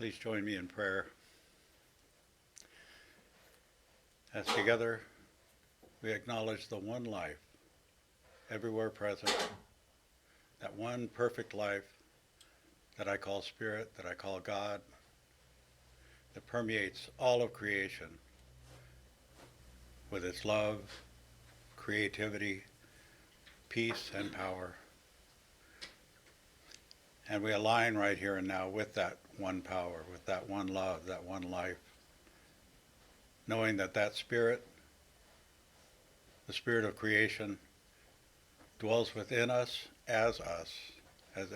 Please join me in prayer. As together we acknowledge the one life, everywhere present, that one perfect life that I call Spirit, that I call God, that permeates all of creation with its love, creativity, peace, and power. And we align right here and now with that one power, with that one love, that one life, knowing that that Spirit, the Spirit of creation, dwells within us, as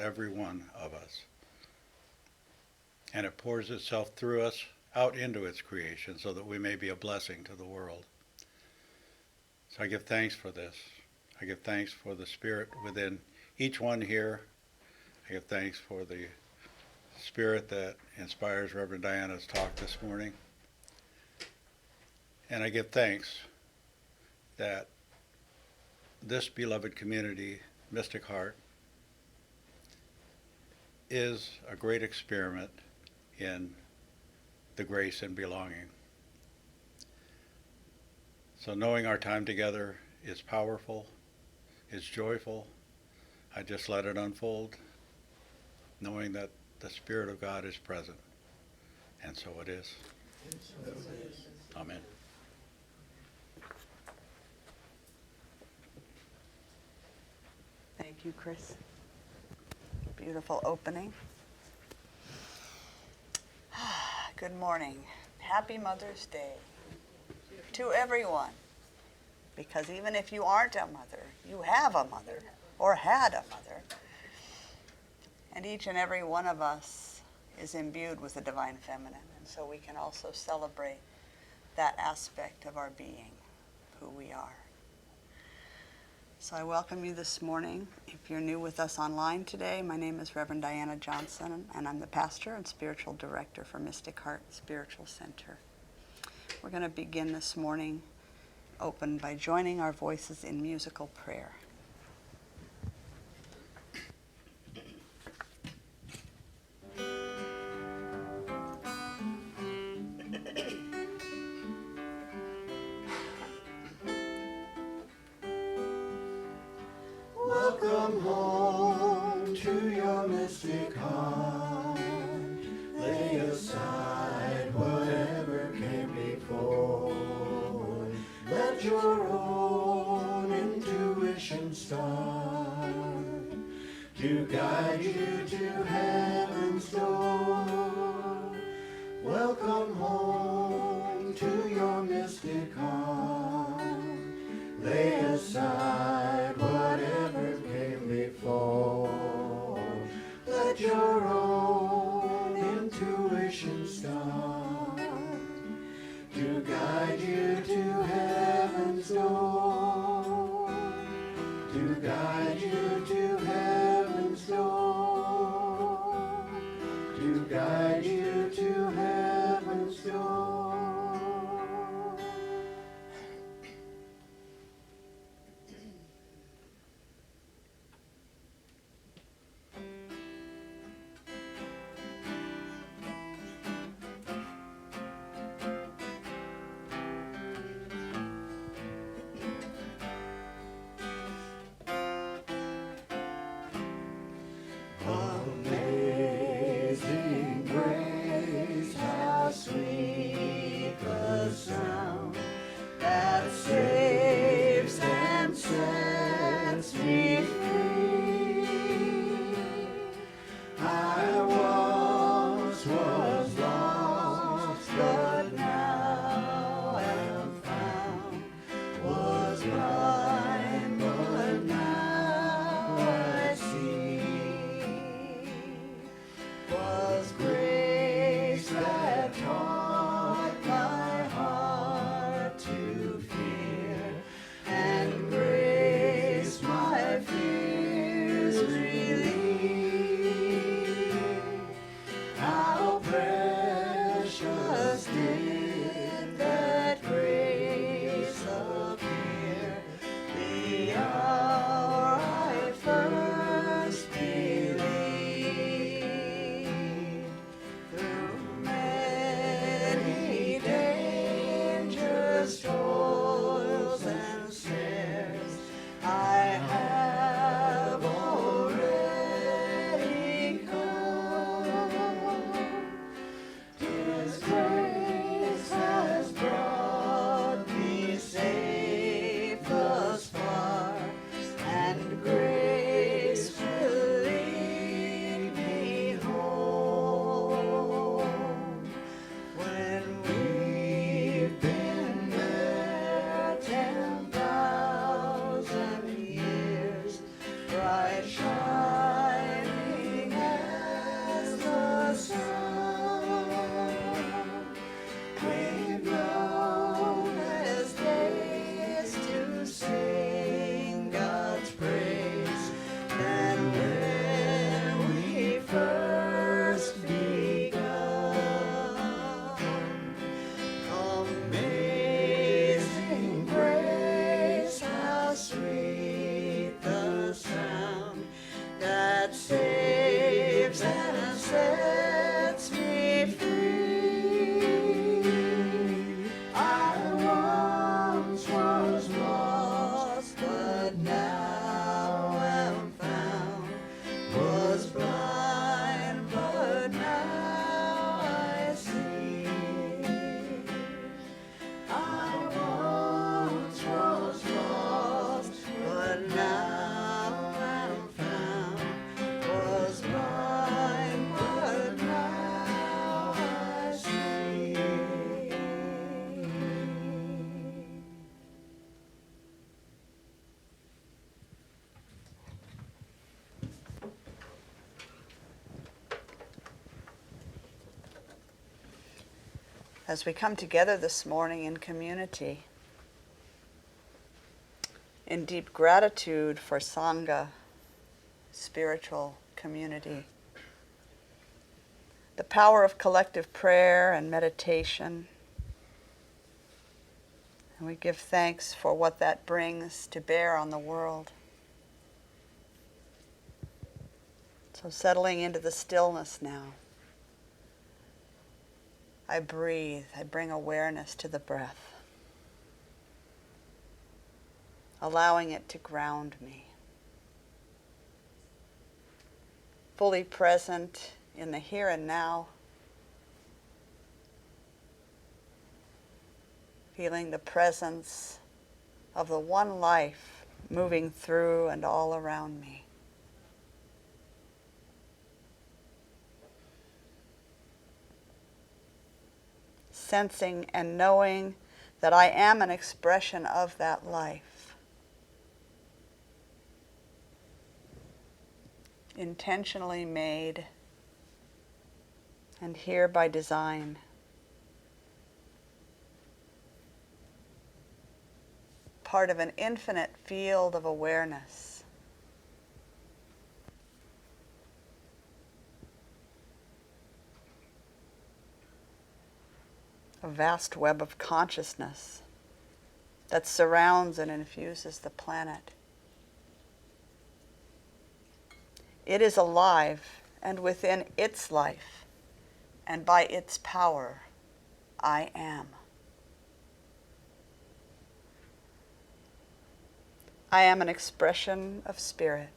every one of us. And it pours itself through us out into its creation so that we may be a blessing to the world. So I give thanks for this. I give thanks for the Spirit within each one here. I give thanks for the Spirit that inspires Reverend Diana's talk this morning. And I give thanks that this beloved community, Mystic Heart, is a great experiment in the grace and belonging. So knowing our time together is powerful, is joyful. I just let it unfold, knowing that the Spirit of God is present. And so it is. Amen. Thank you, Chris. Beautiful opening. Good morning. Happy Mother's Day to everyone. Because even if you aren't a mother, you have a mother or had a mother. And each and every one of us is imbued with the divine feminine. And so we can also celebrate that aspect of our being, who we are. So I welcome you this morning. If you're new with us online today, my name is Reverend Diana Johnson, and I'm the pastor and spiritual director for Mystic Heart Spiritual Center. We're going to begin this morning open by joining our voices in musical prayer. Welcome home to your mystic heart. Lay aside whatever came before. Let your own intuition start to guide you to heaven's door. Welcome home to your mystic heart. Lay aside whatever came before. Let your own intuition start to guide you to heaven's door. To guide you to heaven's door. To guide you to heaven's door. bright shining as the sun. We've known as days to sing God's praise, and when we first begun. Amazing grace, how sweet the sound that saves and sets me free. I once was lost, but now am found. Was blind, but now I see. I once was lost, but now am found. Was blind, but now I see. As we come together this morning in community, in deep gratitude for Sangha, spiritual community, the power of collective prayer and meditation, and we give thanks for what that brings to bear on the world. So settling into the stillness now, I breathe, I bring awareness to the breath, allowing it to ground me. Fully present in the here and now, feeling the presence of the one life moving through and all around me. Sensing and knowing that I am an expression of that life. Intentionally made and here by design. Part of an infinite field of awareness. A vast web of consciousness that surrounds and infuses the planet. It is alive, and within its life, and by its power, I am. I am an expression of spirit,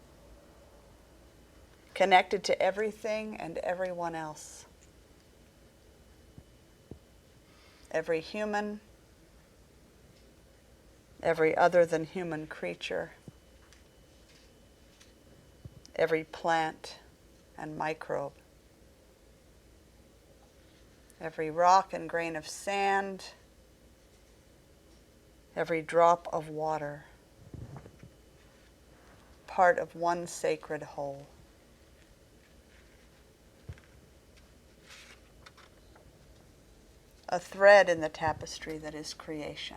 connected to everything and everyone else. Every human, every other than human creature, every plant and microbe, every rock and grain of sand, every drop of water, part of one sacred whole. A thread in the tapestry that is creation.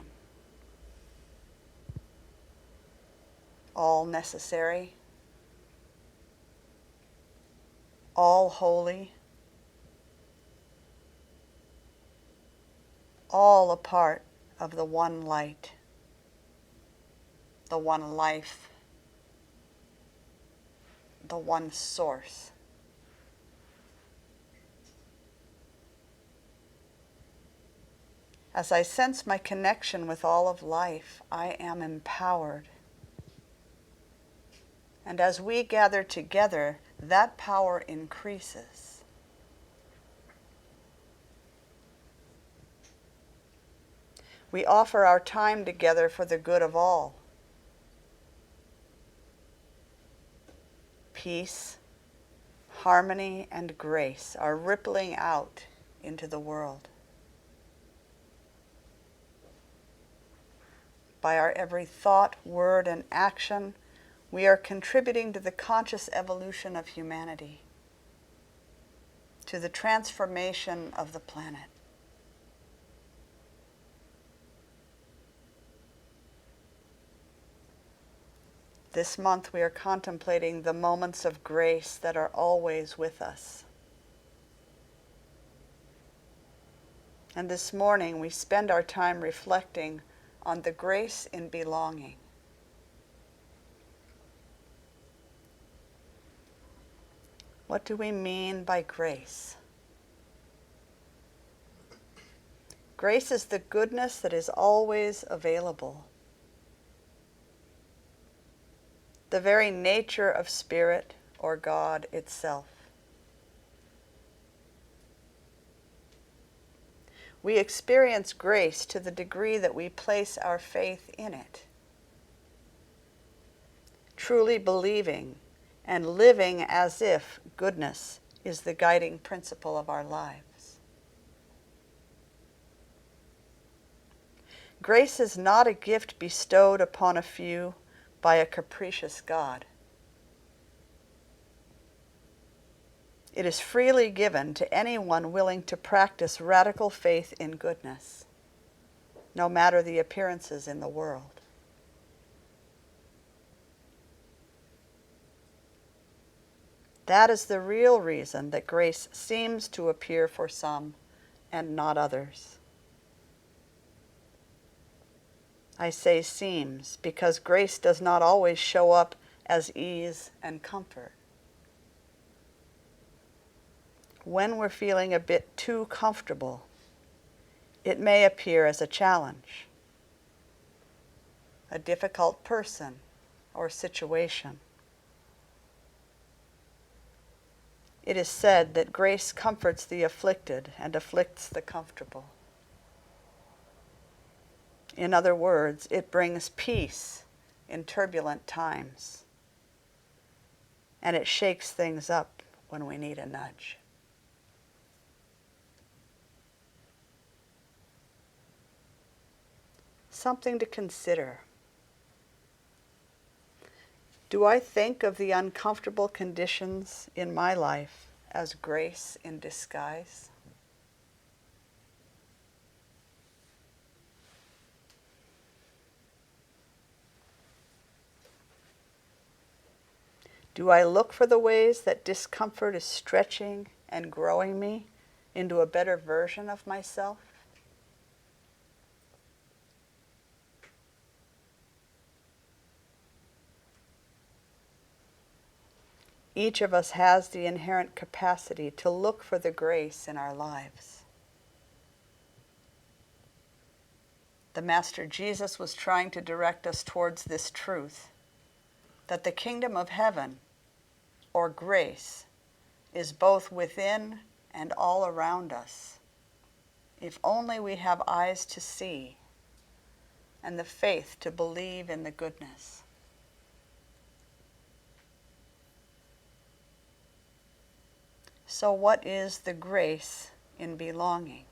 All necessary, all holy, all a part of the one light, the one life, the one source. As I sense my connection with all of life, I am empowered. And as we gather together, that power increases. We offer our time together for the good of all. Peace, harmony, and grace are rippling out into the world. By our every thought, word, and action, we are contributing to the conscious evolution of humanity, to the transformation of the planet. This month we are contemplating the moments of grace that are always with us. And this morning we spend our time reflecting on the grace in belonging. What do we mean by grace? Grace is the goodness that is always available. The very nature of Spirit or God itself. We experience grace to the degree that we place our faith in it, truly believing and living as if goodness is the guiding principle of our lives. Grace is not a gift bestowed upon a few by a capricious God. It is freely given to anyone willing to practice radical faith in goodness, no matter the appearances in the world. That is the real reason that grace seems to appear for some and not others. I say seems because grace does not always show up as ease and comfort. When we're feeling a bit too comfortable, it may appear as a challenge, a difficult person or situation. It is said that grace comforts the afflicted and afflicts the comfortable. In other words, it brings peace in turbulent times, and it shakes things up when we need a nudge. Something to consider. Do I think of the uncomfortable conditions in my life as grace in disguise? Do I look for the ways that discomfort is stretching and growing me into a better version of myself? Each of us has the inherent capacity to look for the grace in our lives. The Master Jesus was trying to direct us towards this truth, that the kingdom of heaven, or grace, is both within and all around us, if only we have eyes to see and the faith to believe in the goodness. So what is the grace in belonging?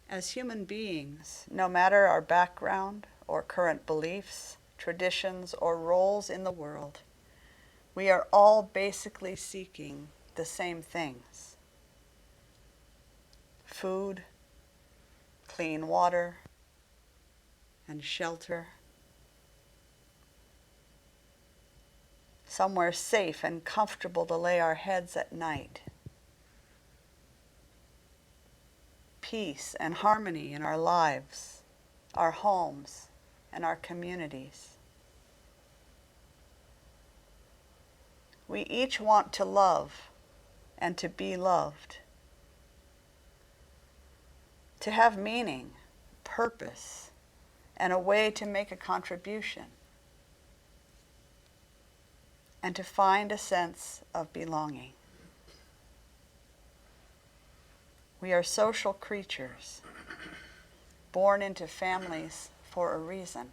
As human beings, no matter our background or current beliefs, traditions, or roles in the world, we are all basically seeking the same things: food, clean water, and shelter. Somewhere safe and comfortable to lay our heads at night. Peace and harmony in our lives, our homes, and our communities. We each want to love and to be loved, to have meaning, purpose, and a way to make a contribution, and to find a sense of belonging. We are social creatures, born into families for a reason.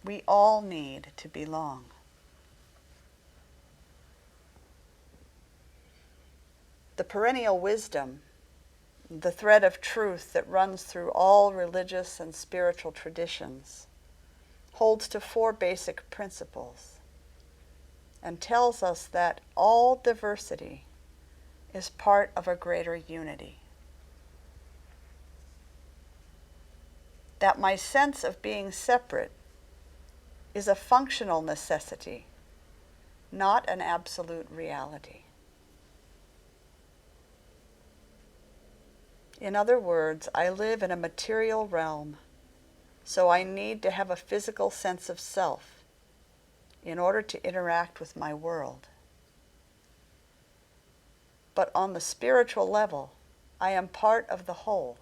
We all need to belong. The perennial wisdom the thread of truth that runs through all religious and spiritual traditions, holds to 4 basic principles and tells us that all diversity is part of a greater unity. That my sense of being separate is a functional necessity, not an absolute reality. In other words, I live in a material realm, so I need to have a physical sense of self in order to interact with my world. But on the spiritual level, I am part of the whole.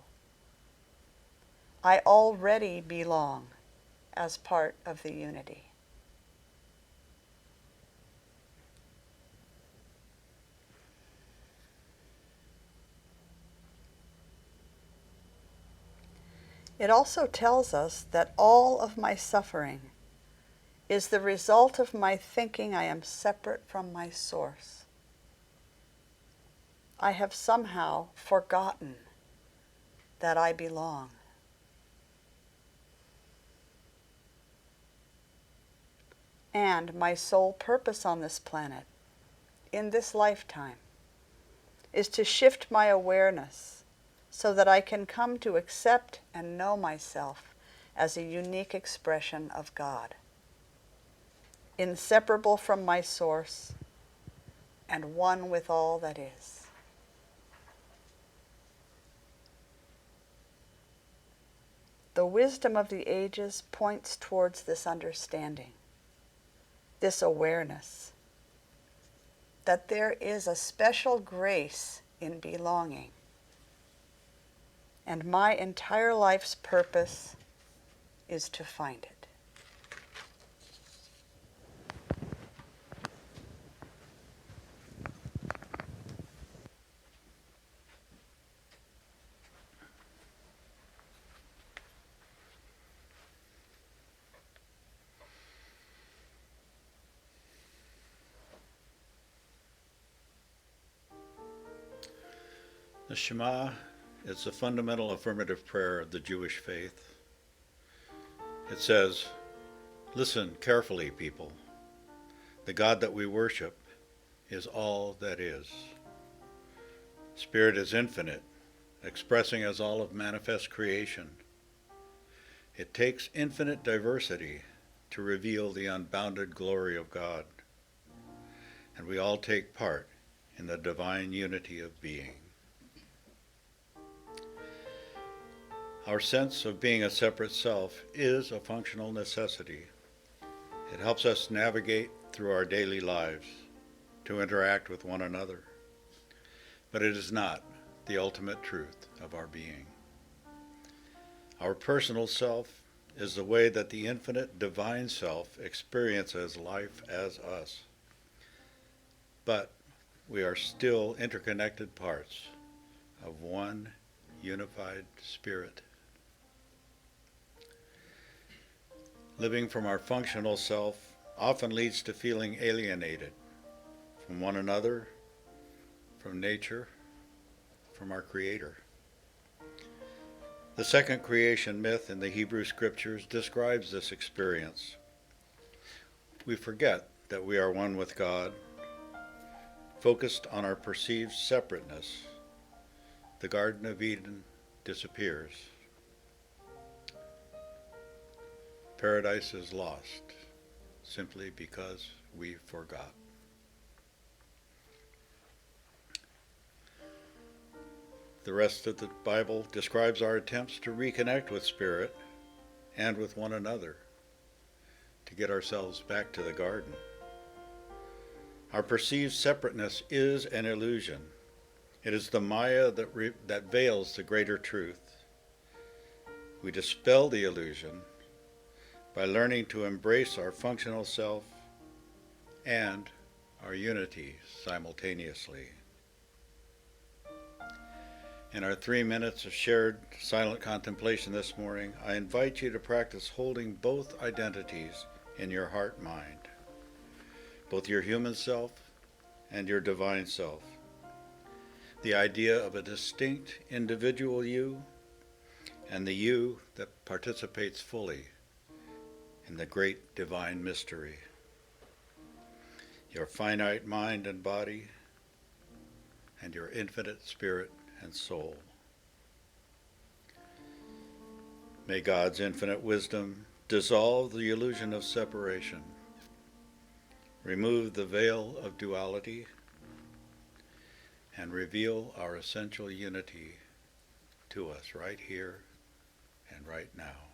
I already belong as part of the unity. It also tells us that all of my suffering is the result of my thinking I am separate from my source. I have somehow forgotten that I belong. And my sole purpose on this planet, in this lifetime, is to shift my awareness so that I can come to accept and know myself as a unique expression of God, inseparable from my source and one with all that is. The wisdom of the ages points towards this understanding, this awareness, that there is a special grace in belonging, and my entire life's purpose is to find it. The Shema is the fundamental affirmative prayer of the Jewish faith. It says, "Listen carefully, people. The God that we worship is all that is. Spirit is infinite, expressing as all of manifest creation. It takes infinite diversity to reveal the unbounded glory of God, and we all take part in the divine unity of being." Our sense of being a separate self is a functional necessity. It helps us navigate through our daily lives, to interact with one another. But it is not the ultimate truth of our being. Our personal self is the way that the infinite divine self experiences life as us. But we are still interconnected parts of one unified spirit. Living from our functional self often leads to feeling alienated from one another, from nature, from our Creator. The second creation myth in the Hebrew Scriptures describes this experience. We forget that we are one with God. Focused on our perceived separateness, the Garden of Eden disappears. Paradise is lost simply because we forgot. The rest of the Bible describes our attempts to reconnect with Spirit and with one another, to get ourselves back to the garden. Our perceived separateness is an illusion. It is the Maya that veils the greater truth. We dispel the illusion by learning to embrace our functional self and our unity simultaneously. In our 3 minutes of shared silent contemplation this morning, I invite you to practice holding both identities in your heart-mind, both your human self and your divine self. the idea of a distinct individual you and the you that participates fully in the great divine mystery. Your finite mind and body, and your infinite spirit and soul. May God's infinite wisdom dissolve the illusion of separation, remove the veil of duality, and reveal our essential unity to us right here and right now.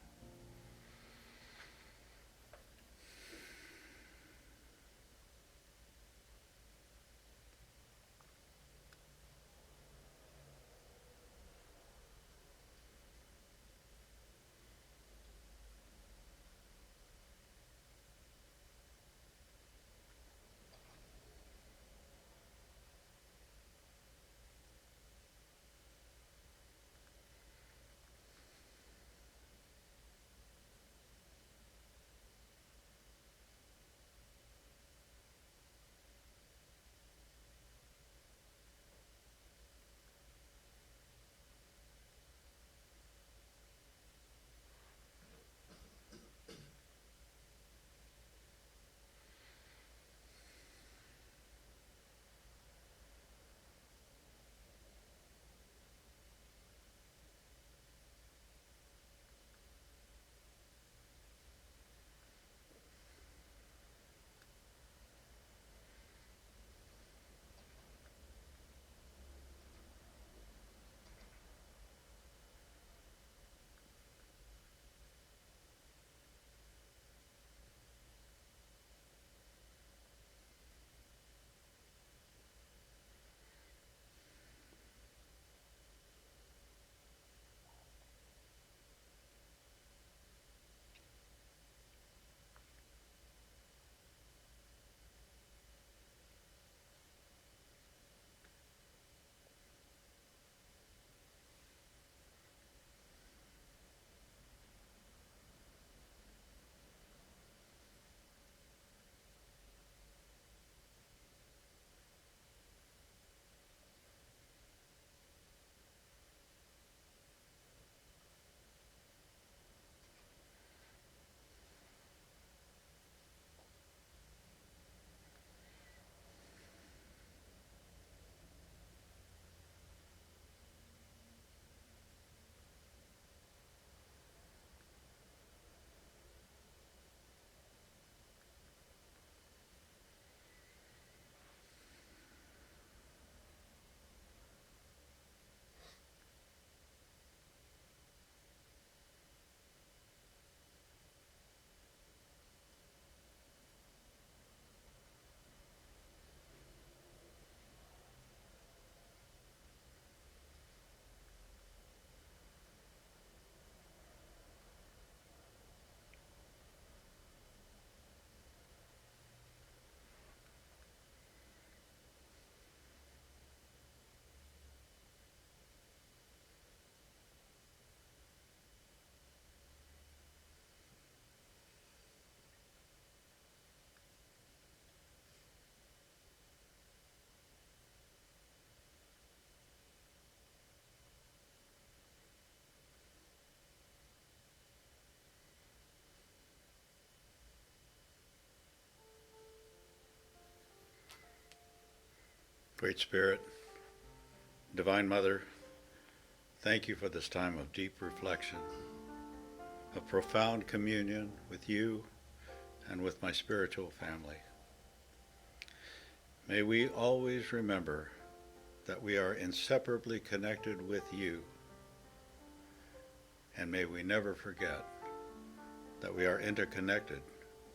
Great Spirit, Divine Mother, thank you for this time of deep reflection, of profound communion with you and with my spiritual family. May we always remember that we are inseparably connected with you, and may we never forget that we are interconnected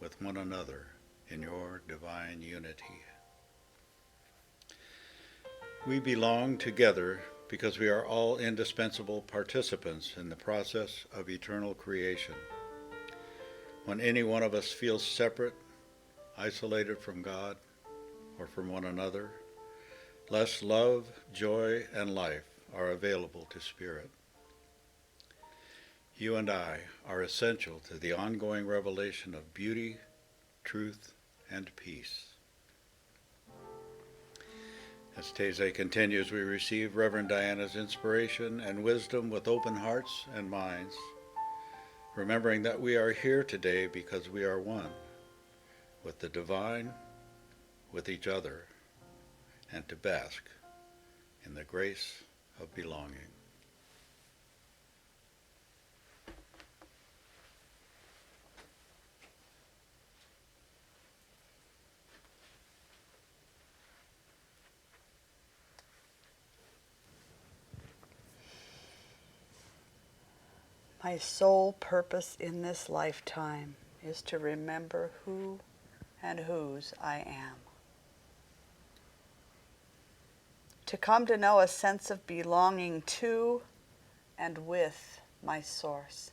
with one another in your divine unity. We belong together because we are all indispensable participants in the process of eternal creation. When any one of us feels separate, isolated from God or from one another, less love, joy, and life are available to Spirit. You and I are essential to the ongoing revelation of beauty, truth, and peace. As Taizé continues, we receive Reverend Diana's inspiration and wisdom with open hearts and minds, remembering that we are here today because we are one with the divine, with each other, and to bask in the grace of belonging. My sole purpose in this lifetime is to remember who and whose I am. To come to know a sense of belonging to and with my source.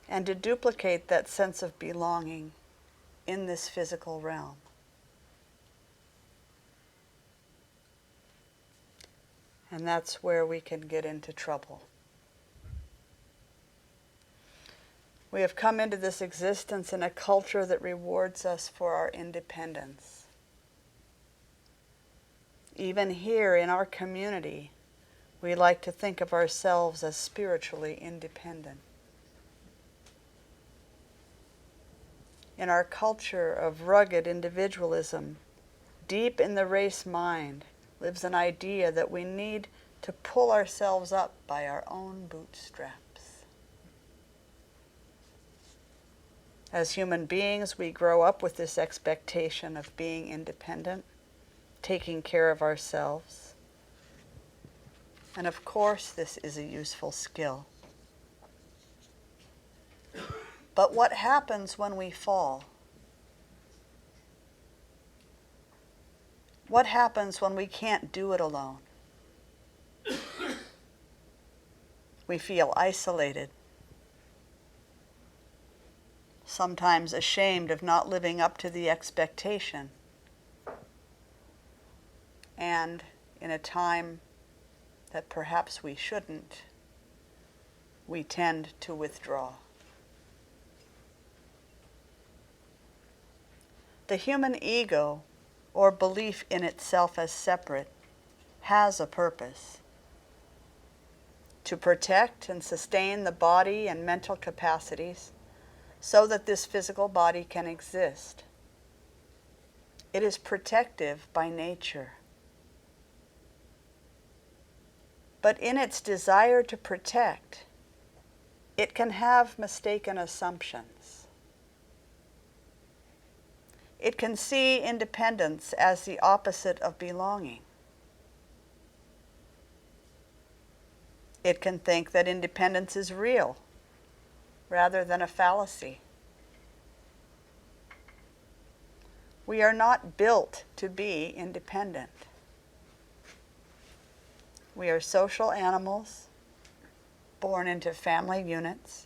And to duplicate that sense of belonging in this physical realm. And that's where we can get into trouble. We have come into this existence in a culture that rewards us for our independence. Even here in our community, we like to think of ourselves as spiritually independent. In our culture of rugged individualism, deep in the race mind lives an idea that we need to pull ourselves up by our own bootstraps. As human beings, we grow up with this expectation of being independent, taking care of ourselves. And of course, this is a useful skill. But what happens when we fall? What happens when we can't do it alone? We feel isolated, sometimes ashamed of not living up to the expectation. And in a time that perhaps we shouldn't, we tend to withdraw. The human ego, or belief in itself as separate, has a purpose: to protect and sustain the body and mental capacities so that this physical body can exist. It is protective by nature. But in its desire to protect, it can have mistaken assumptions. It can see independence as the opposite of belonging. It can think that independence is real rather than a fallacy. We are not built to be independent. We are social animals, born into family units.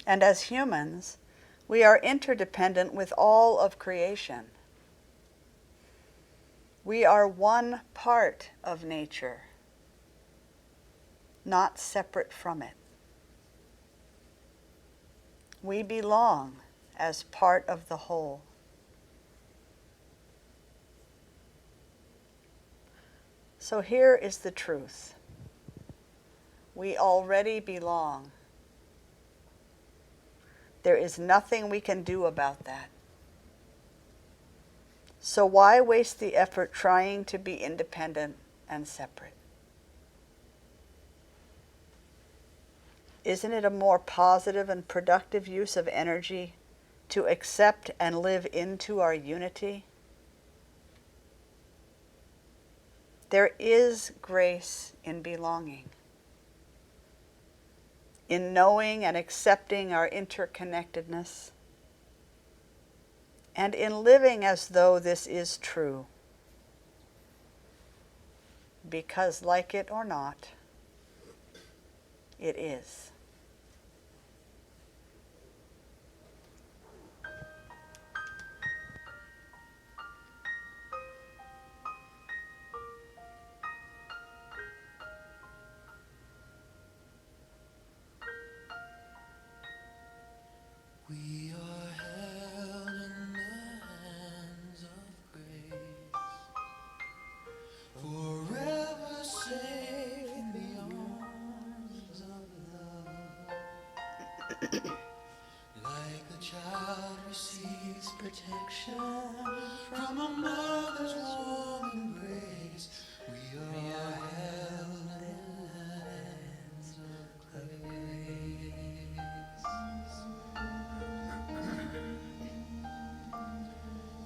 And as humans, we are interdependent with all of creation. We are one part of nature, not separate from it. We belong as part of the whole. So here is the truth. We already belong. There is nothing we can do about that. So why waste the effort trying to be independent and separate? Isn't it a more positive and productive use of energy to accept and live into our unity? There is grace in belonging, in knowing and accepting our interconnectedness, and in living as though this is true. Because, like it or not, it is. We are held in the Like a child receives protection from a mother's warm embrace, we are held in the hands of grace.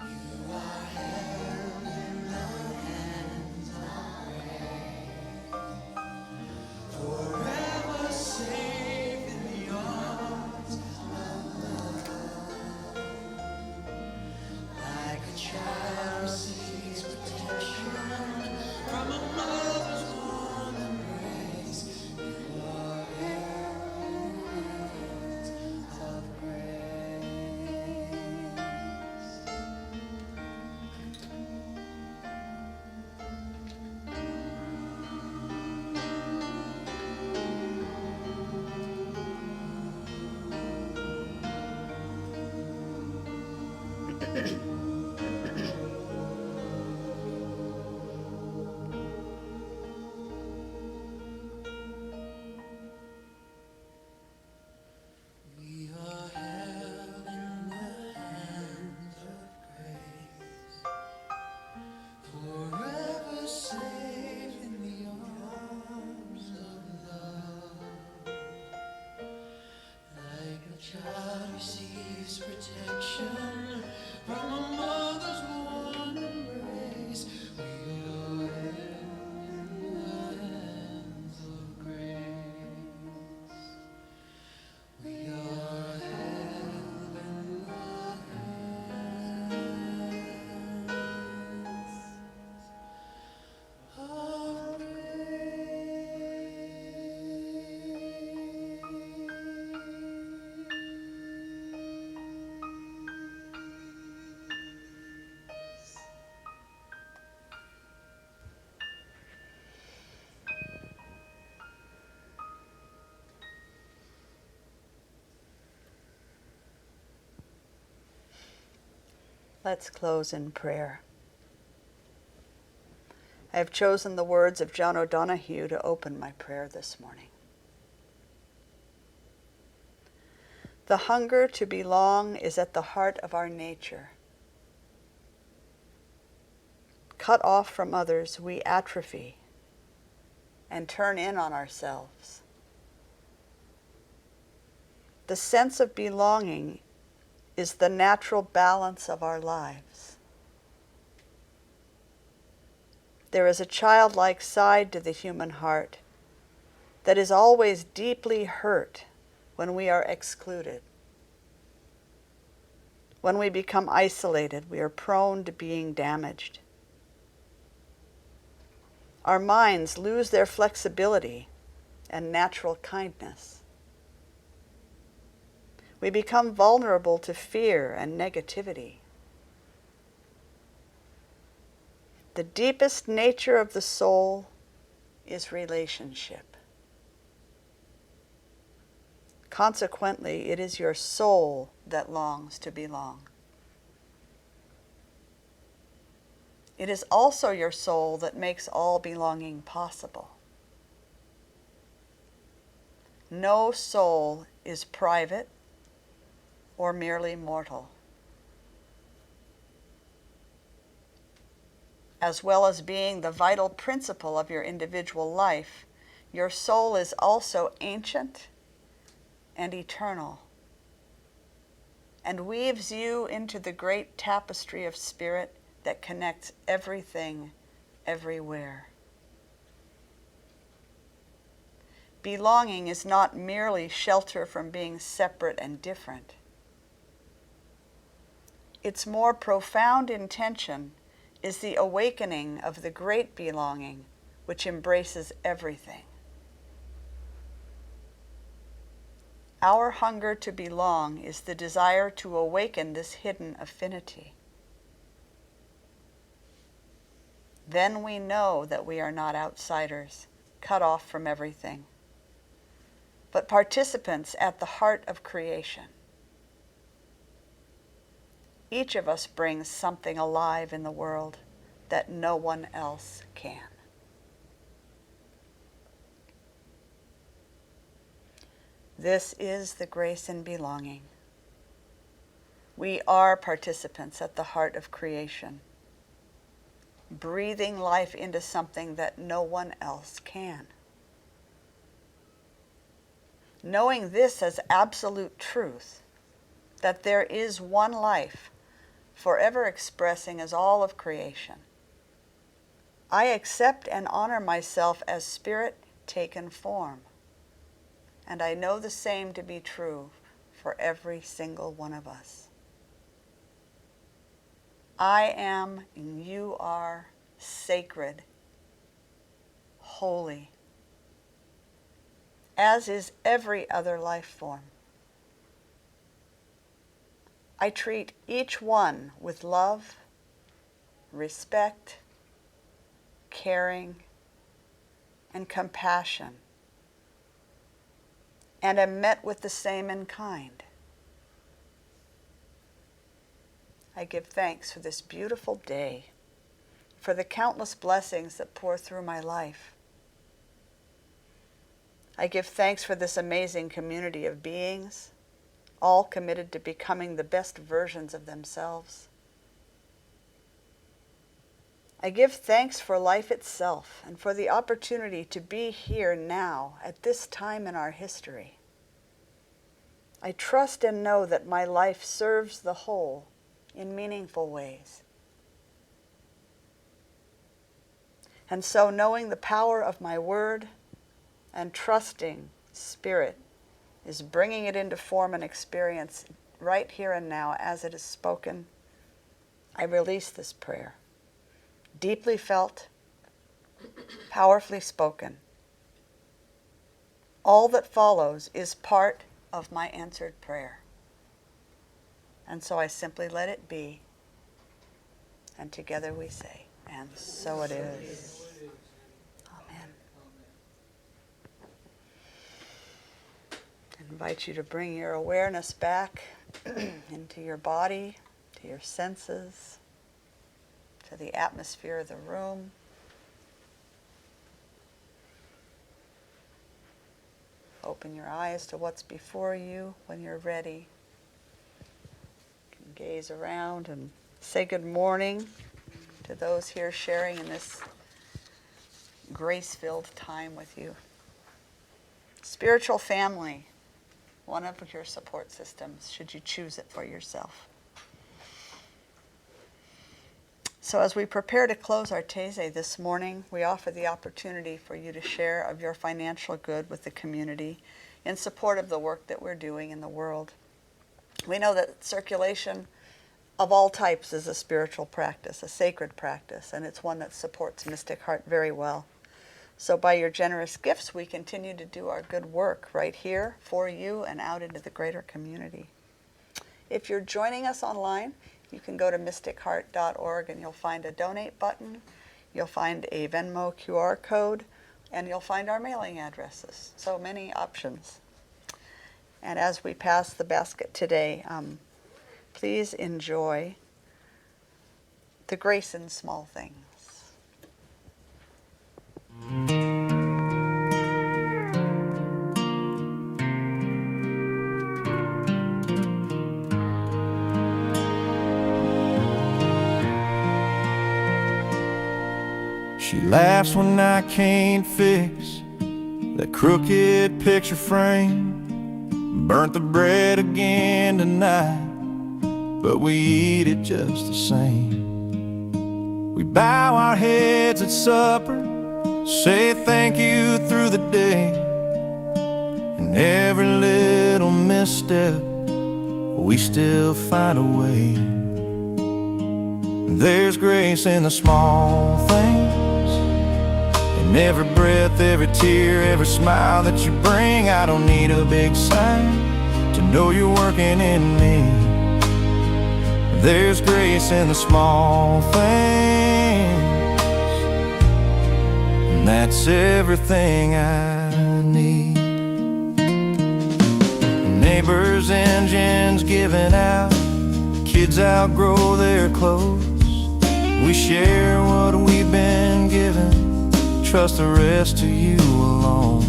You are held in the hands of grace, forever safe in the arms of love. Like a child receives protection from a mother's warm embrace, you are held in the hands of grace. We are held in the hands of grace, forever safe in the arms of love. Like a child receives protection from a mother's warm embrace, we are held in the hands of grace. We are held in the hands of grace. Let's close in prayer. I have chosen the words of John O'Donohue to open my prayer this morning. The hunger to belong is at the heart of our nature. Cut off from others, we atrophy and turn in on ourselves. The sense of belonging is the natural balance of our lives. There is a childlike side to the human heart that is always deeply hurt when we are excluded. When we become isolated, we are prone to being damaged. Our minds lose their flexibility and natural kindness. We become vulnerable to fear and negativity. The deepest nature of the soul is relationship. Consequently, it is your soul that longs to belong. It is also your soul that makes all belonging possible. No soul is private or merely mortal. As well as being the vital principle of your individual life, your soul is also ancient and eternal, and weaves you into the great tapestry of spirit that connects everything, everywhere. Belonging is not merely shelter from being separate and different. Its more profound intention is the awakening of the great belonging which embraces everything. Our hunger to belong is the desire to awaken this hidden affinity. Then we know that we are not outsiders, cut off from everything, but participants at the heart of creation. Each of us brings something alive in the world that no one else can. This is the grace in belonging. We are participants at the heart of creation, breathing life into something that no one else can. Knowing this as absolute truth, that there is one life, forever expressing as all of creation, I accept and honor myself as spirit taken form. And I know the same to be true for every single one of us. I am and you are sacred, holy, as is every other life form. I treat each one with love, respect, caring, and compassion, and am met with the same in kind. I give thanks for this beautiful day, for the countless blessings that pour through my life. I give thanks for this amazing community of beings, all committed to becoming the best versions of themselves. I give thanks for life itself and for the opportunity to be here now at this time in our history. I trust and know that my life serves the whole in meaningful ways. And so, knowing the power of my word and trusting Spirit is bringing it into form and experience right here and now as it is spoken, I release this prayer. Deeply felt, powerfully spoken. All that follows is part of my answered prayer. And so I simply let it be. And together we say, and so it is. Amen. I invite you to bring your awareness back into your body, to your senses, to the atmosphere of the room. Open your eyes to what's before you when you're ready. You can gaze around and say good morning to those here sharing in this grace-filled time with you. Spiritual family, one of your support systems, should you choose it for yourself. So as we prepare to close our Taizé this morning, we offer the opportunity for you to share of your financial good with the community in support of the work that we're doing in the world. We know that circulation of all types is a spiritual practice, a sacred practice, and it's one that supports Mystic Heart very well. So by your generous gifts, we continue to do our good work right here for you and out into the greater community. If you're joining us online, you can go to mysticheart.org and you'll find a donate button, you'll find a Venmo QR code, and you'll find our mailing addresses. So many options. And as we pass the basket today, please enjoy the grace in small things. She laughs when I can't fix that crooked picture frame. Burnt the bread again tonight, but we eat it just the same. We bow our heads at supper, say thank you through the day, and every little misstep we still find a way. There's grace in the small things, in every breath, every tear, every smile that you bring. I don't need a big sign to know you're working in me. There's grace in the small things, and that's everything I need. Neighbors' engines giving out, kids outgrow their clothes. We share what we've been given, trust the rest to you alone.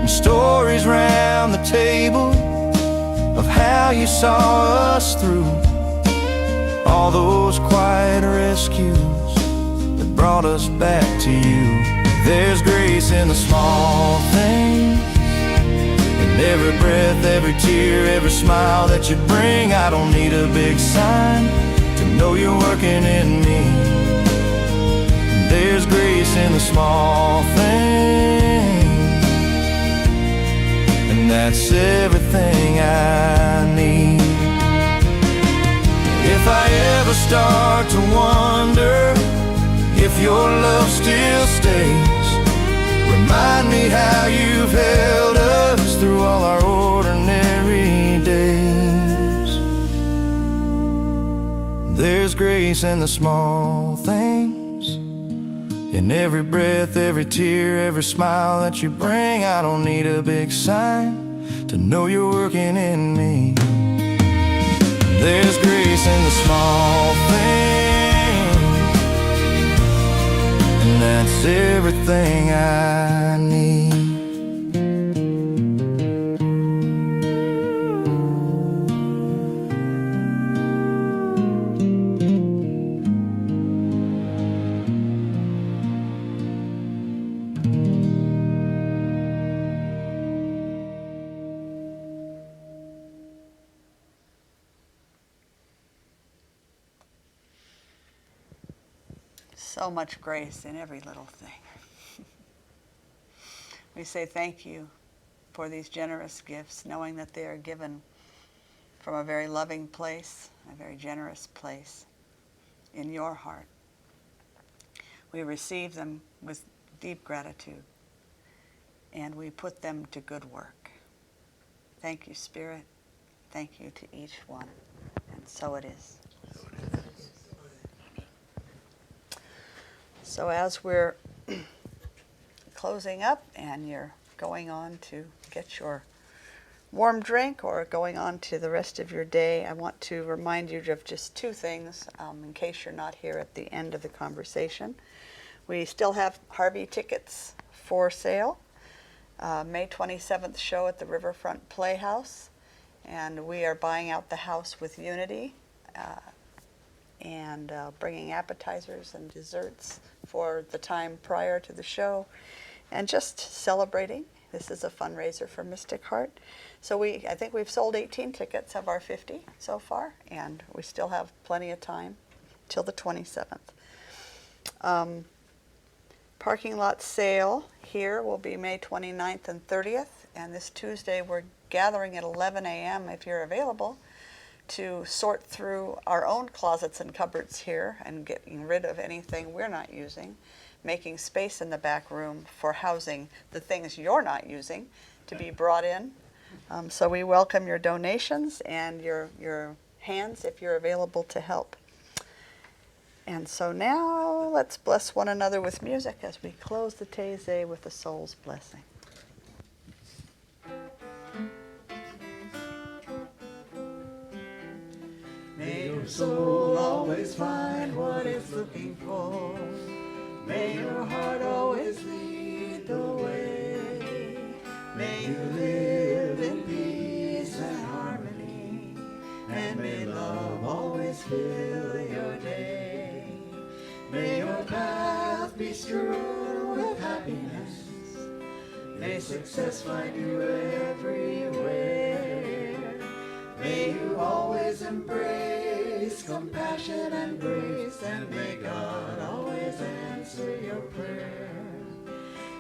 And stories round you saw us through all those quiet rescues that brought us back to you. There's grace in the small things, in every breath, every tear, every smile that you bring. I don't need a big sign to know you're working in me. There's grace in the small things, and that's everything I need. If I ever start to wonder if your love still stays, remind me how you've held us through all our ordinary days. There's grace in the small things, in every breath, every tear, every smile that you bring. I don't need a big sign to know you're working in me. There's grace in the small things, and that's everything I need. So much grace in every little thing. We say thank you for these generous gifts, knowing that they are given from a very loving place, a very generous place in your heart. We receive them with deep gratitude, and we put them to good work. Thank you, Spirit. Thank you to each one. And so it is. So as we're closing up and you're going on to get your warm drink or going on to the rest of your day, I want to remind you of just two things in case you're not here at the end of the conversation. We still have Harvey tickets for sale. May 27th show at the Riverfront Playhouse, and we are buying out the house with Unity and bringing appetizers and desserts for the time prior to the show, and just celebrating. This is a fundraiser for Mystic Heart. So I think we've sold 18 tickets of our 50 so far, and we still have plenty of time till the 27th. Parking lot sale here will be May 29th and 30th, and this Tuesday we're gathering at 11 a.m. if you're available to sort through our own closets and cupboards here and getting rid of anything we're not using, making space in the back room for housing the things you're not using to be brought in. So we welcome your donations and your hands if you're available to help. And so now let's bless one another with music as we close the Taizé with the soul's blessing. May your soul always find what it's looking for. May your heart always lead the way. May you live in peace and harmony, and may love always fill your day. May your path be strewn with happiness. May success find you everywhere. May you always embrace compassion and grace, and may God always answer your prayer.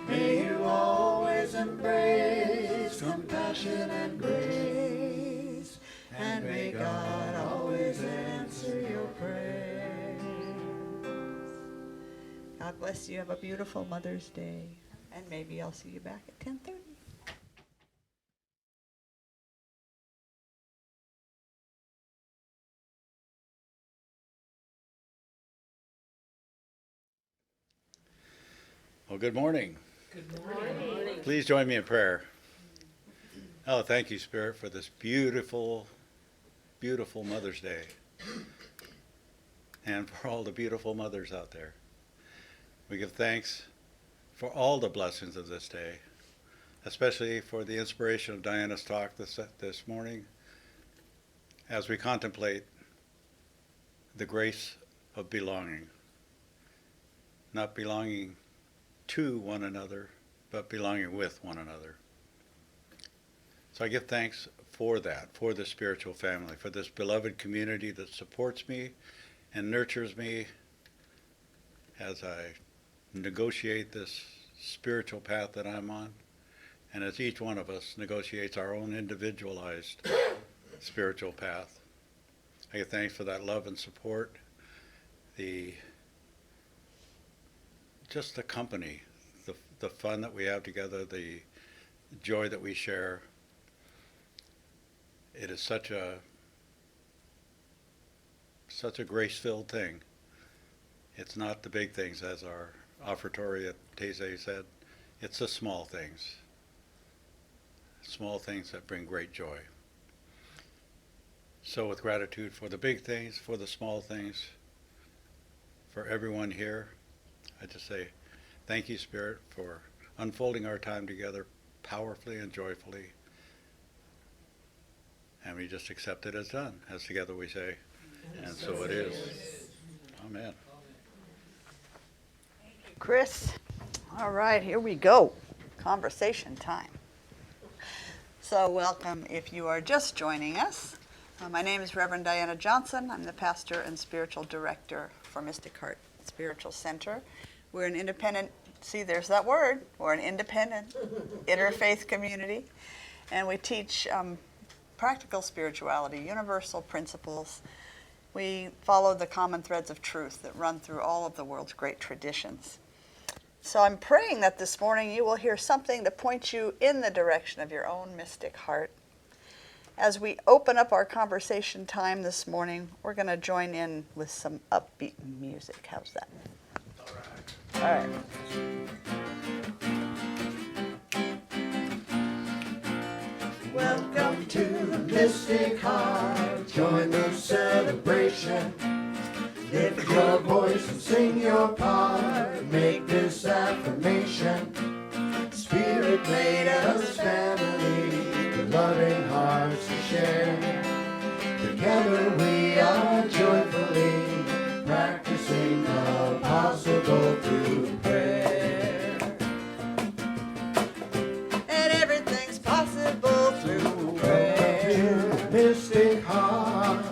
May you always embrace compassion and grace, and may God always answer your prayer. God bless you. Have a beautiful Mother's Day, and maybe I'll see you back at 10:30. Well, good morning. Good morning. Please join me in prayer. Oh, thank you, Spirit, for this beautiful, beautiful Mother's Day, and for all the beautiful mothers out there. We give thanks for all the blessings of this day, especially for the inspiration of Diana's talk this morning, as we contemplate the grace of belonging, not belonging to one another, but belonging with one another. So I give thanks for that, for the spiritual family, for this beloved community that supports me and nurtures me as I negotiate this spiritual path that I'm on, and as each one of us negotiates our own individualized spiritual path. I give thanks for that love and support, just the company, the fun that we have together, the joy that we share. It is such a grace-filled thing. It's not the big things, as our offertory at Taizé said. It's the small things that bring great joy. So with gratitude for the big things, for the small things, for everyone here, I just say thank you, Spirit, for unfolding our time together powerfully and joyfully. And we just accept it as done, as together we say, and so it is. Amen. Chris. All right, here we go. Conversation time. So welcome if you are just joining us. My name is Reverend Diana Johnson. I'm the pastor and spiritual director for Mystic Heart Spiritual Center. We're an independent, see there's that word, we're an independent interfaith community, and we teach practical spirituality, universal principles. We follow the common threads of truth that run through all of the world's great traditions. So I'm praying that this morning you will hear something to point you in the direction of your own mystic heart. As we open up our conversation time this morning, we're going to join in with some upbeat music. How's that? All right. Welcome to the Mystic Heart. Join the celebration. Lift your voice and sing your part. Make this affirmation. Spirit made us family, loving hearts to share. Together we are joyfully practicing the possible through prayer. And everything's possible through prayer. Mystic Heart.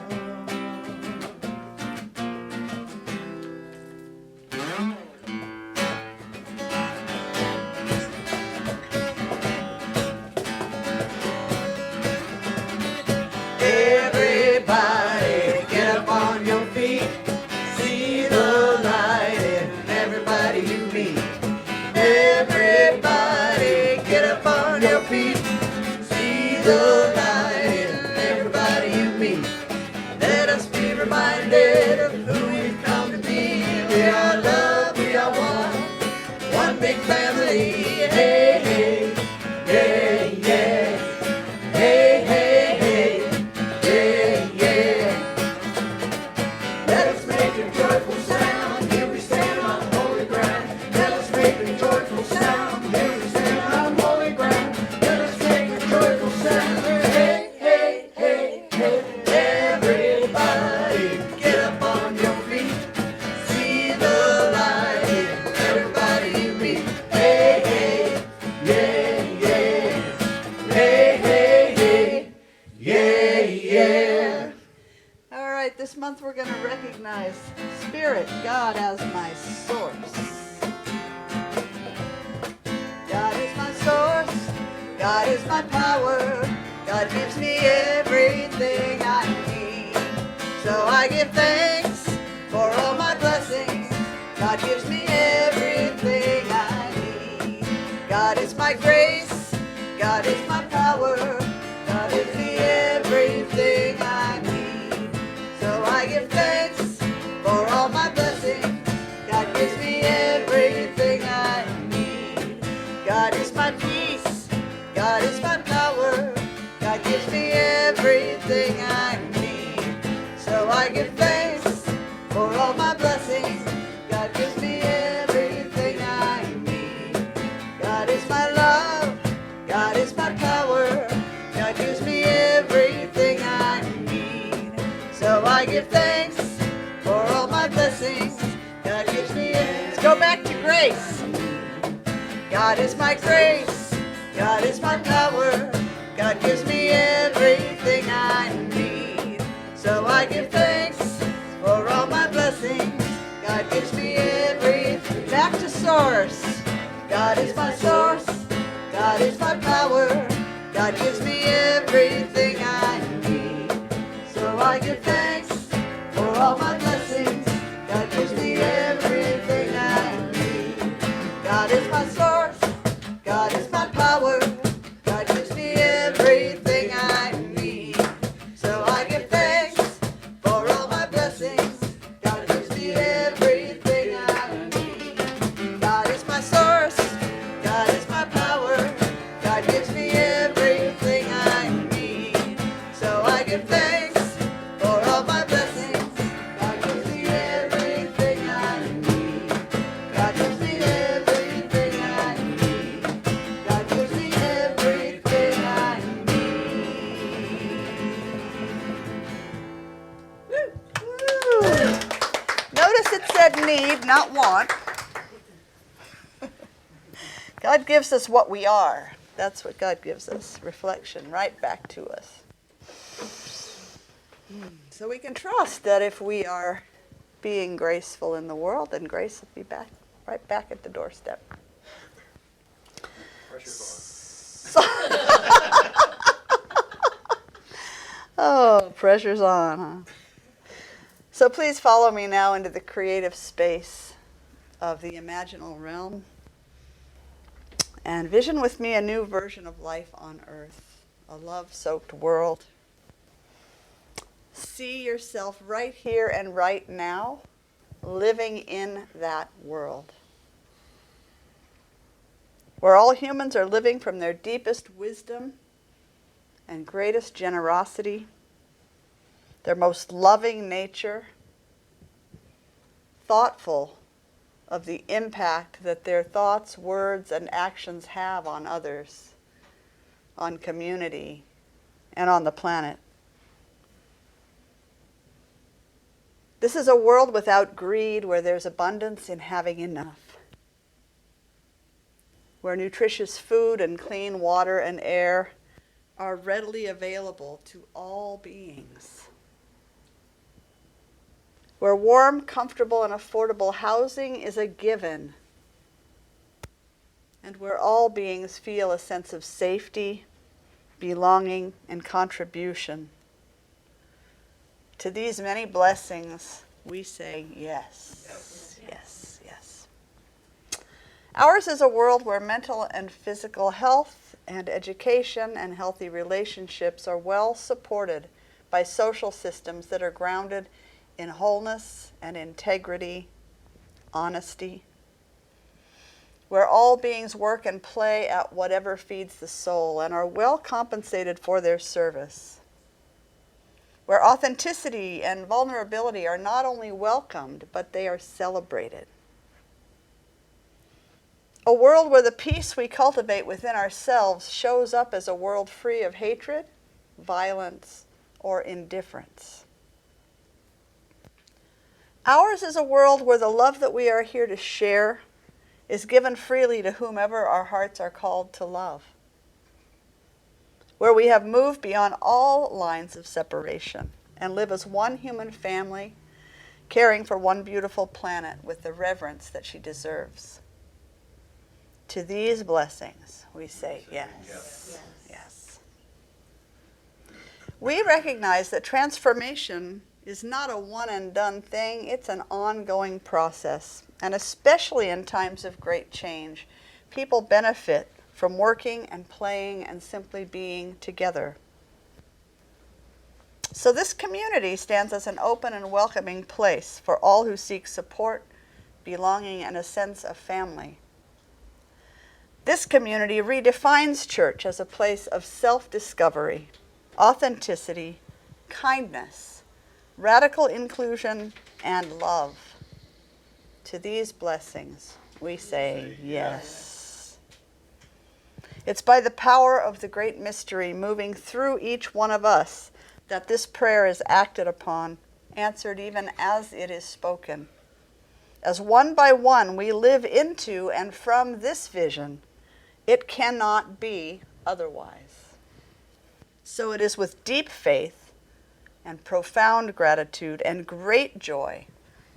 Everybody get up on your feet. See the light in everybody you meet. Everybody get up on your feet. See the light in everybody you meet. Let us be reminded of who we've come to be. We are love, we are one big family. Hey, hey, yeah, yeah. Hey, hey, hey, yeah, yeah. Let us make a joyful sound. Here we stand on holy ground. Let us make a joyful sound. Here we stand on holy ground. Let us make a joyful sound. Hey, hey, hey, hey. Everybody get up on your feet. See the light in everybody you meet. Hey, hey, yeah, yeah. Hey, hey, hey, yeah, yeah. All right, this month we're going to recognize Spirit, God as my source. God is my source. God is my power. God gives me everything I need. So I give thanks for all my blessings. God gives me everything I need. God is my grace. God is my power. God gives me everything I need. So I give thanks for all my blessings. God gives me everything I need. God is my peace. God is my power. God gives me everything I need. So I give thanks for all my blessings. God gives me everything I need. God is my love. God is my power. God gives me everything I need. grace. God is my grace. God is my power. God gives me everything I need. So I give thanks for all my blessings. God gives me everything. Back to source. God is my source. God is my power. God gives me everything I need. So I give thanks for all my blessings. God gives me everything I need. God is my source. God is my power. God gives me everything I need. So I give thanks for all my blessings. God gives me everything I need. God is my source. God is my power. God gives me everything I need. So I give thanks for all my blessings. God gives me everything I need. God gives me everything I need. God gives me everything I need. Woo. Notice it said need, not want. God gives us what we are. That's what God gives us. Reflection right back to us. So we can trust that if we are being graceful in the world, then grace will be back, right back at the doorstep. Oh, pressure's on, huh? So please follow me now into the creative space of the imaginal realm and vision with me a new version of life on earth, a love-soaked world. See yourself right here and right now, living in that world, where all humans are living from their deepest wisdom and greatest generosity, their most loving nature, thoughtful of the impact that their thoughts, words, and actions have on others, on community, and on the planet. This is a world without greed, where there's abundance in having enough, where nutritious food and clean water and air are readily available to all beings, where warm, comfortable, and affordable housing is a given, and where all beings feel a sense of safety, belonging, and contribution. To these many blessings, we say yes, yes, yes. Ours is a world where mental and physical health and education and healthy relationships are well supported by social systems that are grounded in wholeness and integrity, honesty, where all beings work and play at whatever feeds the soul and are well compensated for their service, where authenticity and vulnerability are not only welcomed, but they are celebrated. A world where the peace we cultivate within ourselves shows up as a world free of hatred, violence, or indifference. Ours is a world where the love that we are here to share is given freely to whomever our hearts are called to love, where we have moved beyond all lines of separation and live as one human family, caring for one beautiful planet with the reverence that she deserves. To these blessings, we say yes, yes. We recognize that transformation is not a one-and-done thing. It's an ongoing process. And especially in times of great change, people benefit from working and playing and simply being together. So this community stands as an open and welcoming place for all who seek support, belonging, and a sense of family. This community redefines church as a place of self-discovery, authenticity, kindness, radical inclusion, and love. To these blessings, we say yes. It's by the power of the great mystery moving through each one of us that this prayer is acted upon, answered even as it is spoken. As one by one we live into and from this vision, it cannot be otherwise. So it is with deep faith and profound gratitude and great joy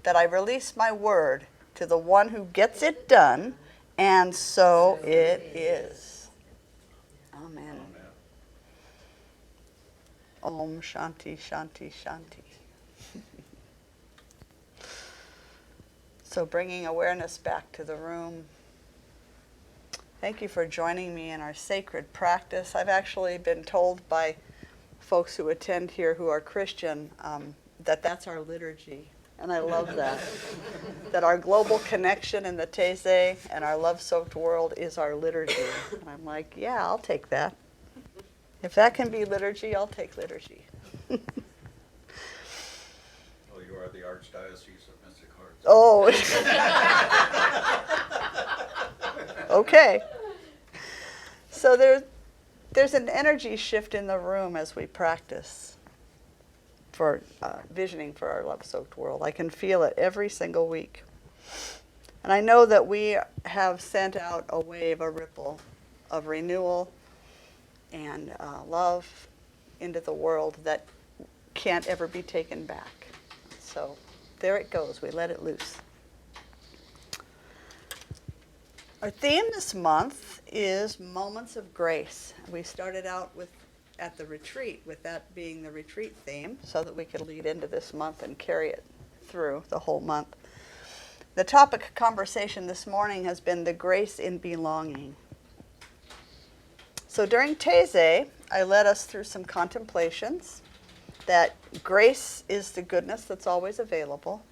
that I release my word to the one who gets it done, and so it is. Amen. Om Shanti Shanti Shanti. So bringing awareness back to the room. Thank you for joining me in our sacred practice. I've actually been told by folks who attend here who are Christian that that's our liturgy. And I love that. That our global connection in the Taizé and our love-soaked world is our liturgy. And I'm like, yeah, I'll take that. If that can be liturgy, I'll take liturgy. Oh, you are the Archdiocese of Mystic Hearts. Oh. Okay. So there's an energy shift in the room as we practice for visioning for our love-soaked world. I can feel it every single week. And I know that we have sent out a wave, a ripple of renewal and love into the world that can't ever be taken back. So there it goes. We let it loose. Our theme this month is Moments of Grace. We started out at the retreat with that being the retreat theme so that we could lead into this month and carry it through the whole month. The topic of conversation this morning has been the grace in belonging. So during Taizé, I led us through some contemplations that grace is the goodness that's always available,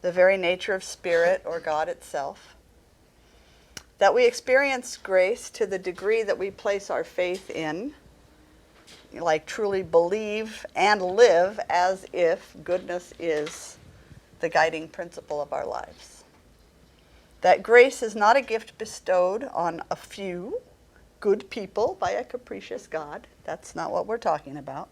the very nature of Spirit or God itself, that we experience grace to the degree that we place our faith in, like truly believe and live as if goodness is the guiding principle of our lives. That grace is not a gift bestowed on a few good people by a capricious God. That's not what we're talking about.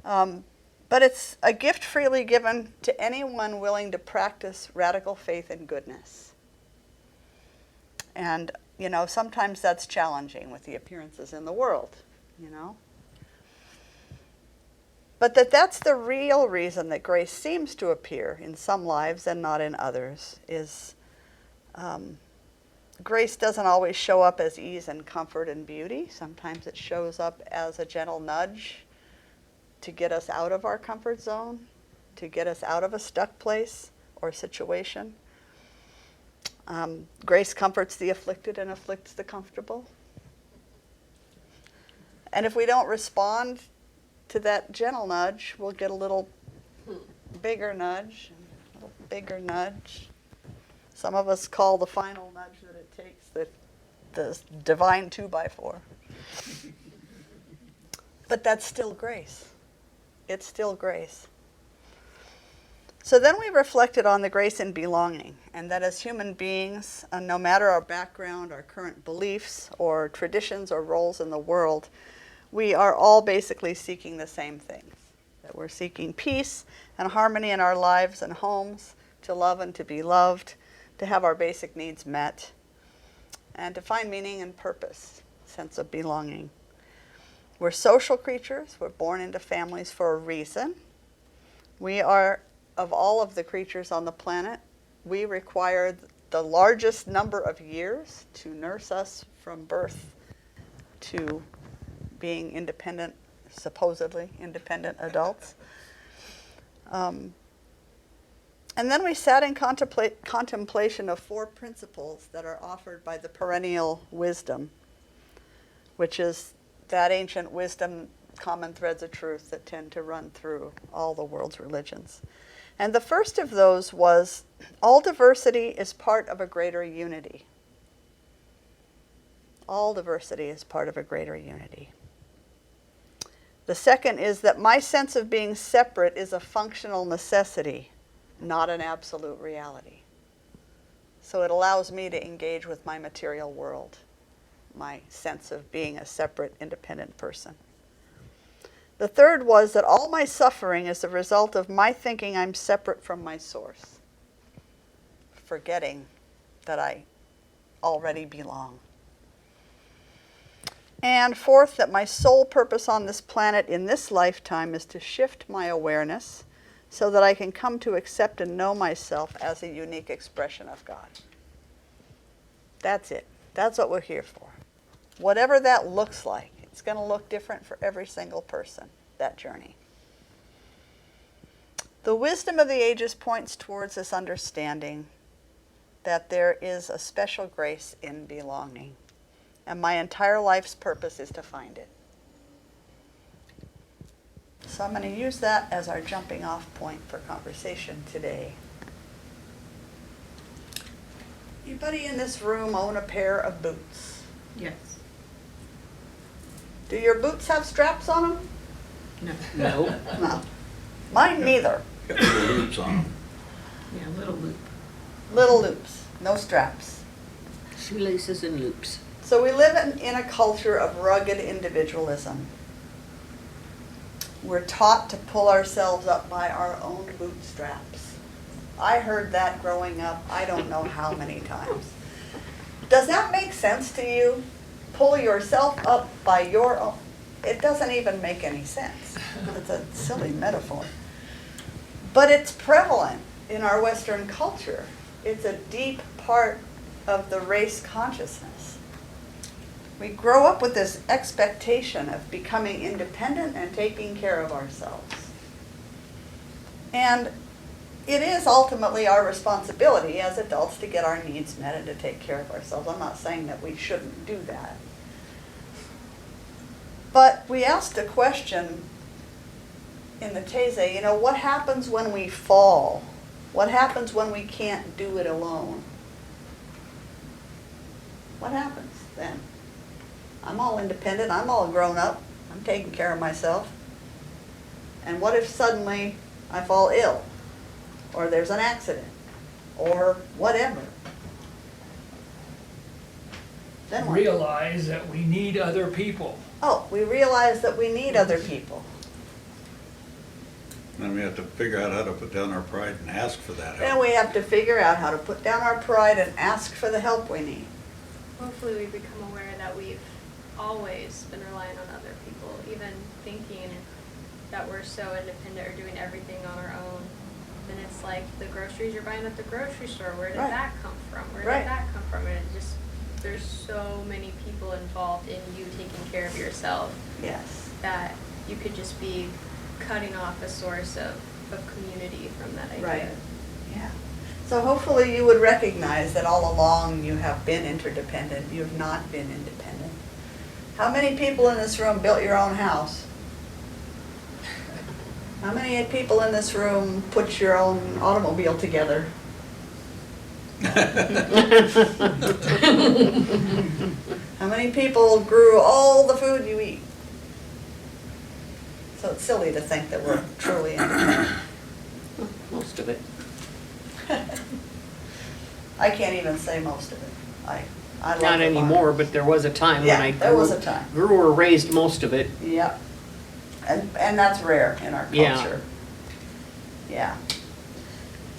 But it's a gift freely given to anyone willing to practice radical faith in goodness. And, sometimes that's challenging with the appearances in the world, But that's the real reason that grace seems to appear in some lives and not in others, is grace doesn't always show up as ease and comfort and beauty. Sometimes it shows up as a gentle nudge to get us out of our comfort zone, to get us out of a stuck place or situation. Grace comforts the afflicted and afflicts the comfortable. And if we don't respond to that gentle nudge, we'll get a little bigger nudge, a little bigger nudge. Some of us call the final nudge that it takes the divine 2x4. But that's still grace. It's still grace. So then we reflected on the grace in belonging, and that as human beings, no matter our background, our current beliefs, or traditions or roles in the world, we are all basically seeking the same things. That we're seeking peace and harmony in our lives and homes, to love and to be loved, to have our basic needs met, and to find meaning and purpose, sense of belonging. We're social creatures. We're born into families for a reason. We are, of all of the creatures on the planet, we require the largest number of years to nurse us from birth to being independent, supposedly independent adults. And then we sat in contemplation of 4 principles that are offered by the perennial wisdom, which is that ancient wisdom, common threads of truth that tend to run through all the world's religions. And the first of those was, all diversity is part of a greater unity. All diversity is part of a greater unity. The second is that my sense of being separate is a functional necessity, not an absolute reality. So it allows me to engage with my material world, my sense of being a separate, independent person. The third was that all my suffering is the result of my thinking I'm separate from my source. forgetting that I already belong. And fourth, that my sole purpose on this planet in this lifetime is to shift my awareness so that I can come to accept and know myself as a unique expression of God. That's it. That's what we're here for. Whatever that looks like, it's going to look different for every single person, that journey. The wisdom of the ages points towards this understanding that there is a special grace in belonging, and my entire life's purpose is to find it. So I'm going to use that as our jumping off point for conversation today. Anybody in this room own a pair of boots? Yes. Do your boots have straps on them? No. No. No. Mine neither. Got little loops on them. Yeah, little loop. Little loops, no straps. Shoelaces and loops. So we live in a culture of rugged individualism. We're taught to pull ourselves up by our own bootstraps. I heard that growing up, I don't know how many times. Does that make sense to you? Pull yourself up by your own. It doesn't even make any sense. It's a silly metaphor. But it's prevalent in our Western culture. It's a deep part of the race consciousness. We grow up with this expectation of becoming independent and taking care of ourselves. And it is ultimately our responsibility as adults to get our needs met and to take care of ourselves. I'm not saying that we shouldn't do that. But we asked a question in the Taizé, you know, what happens when we fall? What happens when we can't do it alone? What happens then? I'm all independent, I'm all grown up, I'm taking care of myself. And what if suddenly I fall ill? Or there's an accident? Or whatever? Then what? Realize that we need other people. Oh, we realize that we need other people. Then we have to figure out how to put down our pride and ask for that Then help. we have to figure out how to put down our pride and ask for the help we need. Hopefully we become aware that we've always been relying on other people, even thinking that we're so independent or doing everything on our own. Then it's like the groceries you're buying at the grocery store, where did Right. that come from? Where Right. did that come from? And it just, there's so many people involved in you taking care of yourself Yes. that you could just be cutting off a source of community from that idea. Right. Yeah. So hopefully you would recognize that all along you have been interdependent, you have not been independent. How many people in this room built your own house? How many people in this room put your own automobile together? How many people grew all the food you eat? So it's silly to think that we're truly independent. Most of it. I can't even say most of it. I love Not the farm. anymore, but there was a time when Yeah, I there was a time. grew or raised most of it. Yep. And that's rare in our Yeah. culture. Yeah.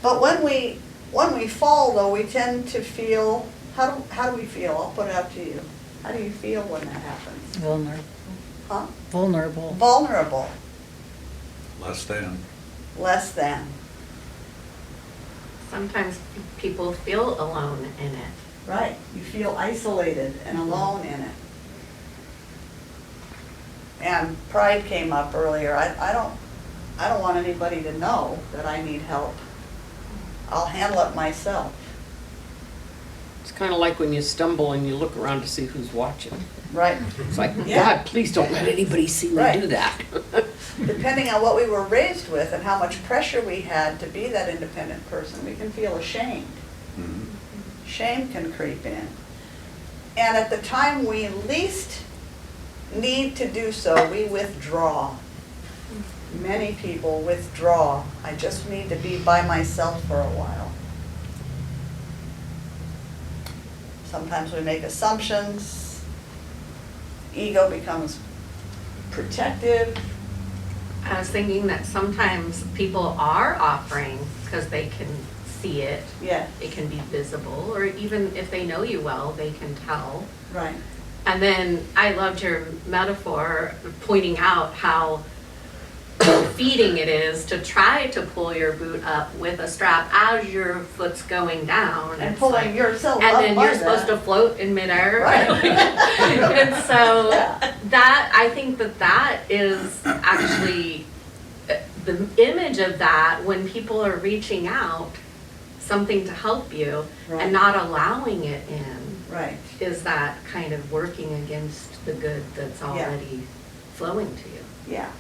But when we fall though, we tend to feel, how do we feel? I'll put it up to you. How do you feel when that happens? Vulnerable. Huh? Vulnerable. Vulnerable. Less than. Less than. Sometimes people feel alone in it. Right. You feel isolated and alone in it. And pride came up earlier. I don't want anybody to know that I need help. I'll handle it myself. It's kind of like when you stumble and you look around to see who's watching. Right. It's like, Yeah. God, please don't let anybody see me Right. do that. Depending on what we were raised with and how much pressure we had to be that independent person, we can feel ashamed. Mhm. Shame can creep in. And at the time we least need to do so, we withdraw. Many people withdraw. I just need to be by myself for a while. Sometimes we make assumptions. Ego becomes protective. I was thinking that sometimes people are offering because they can see it, Yes, it can be visible, or even if they know you well, they can tell. right. And then I loved your metaphor pointing out how feeding it is to try to pull your boot up with a strap as your foot's going down. And It's pulling like- yourself up and then by you're supposed to that. float in midair. Right. And so Yeah. that, I think that is actually the image of that when people are reaching out, something to help you Right. and not allowing it in, Right, is that kind of working against the good that's already flowing to you. yeah.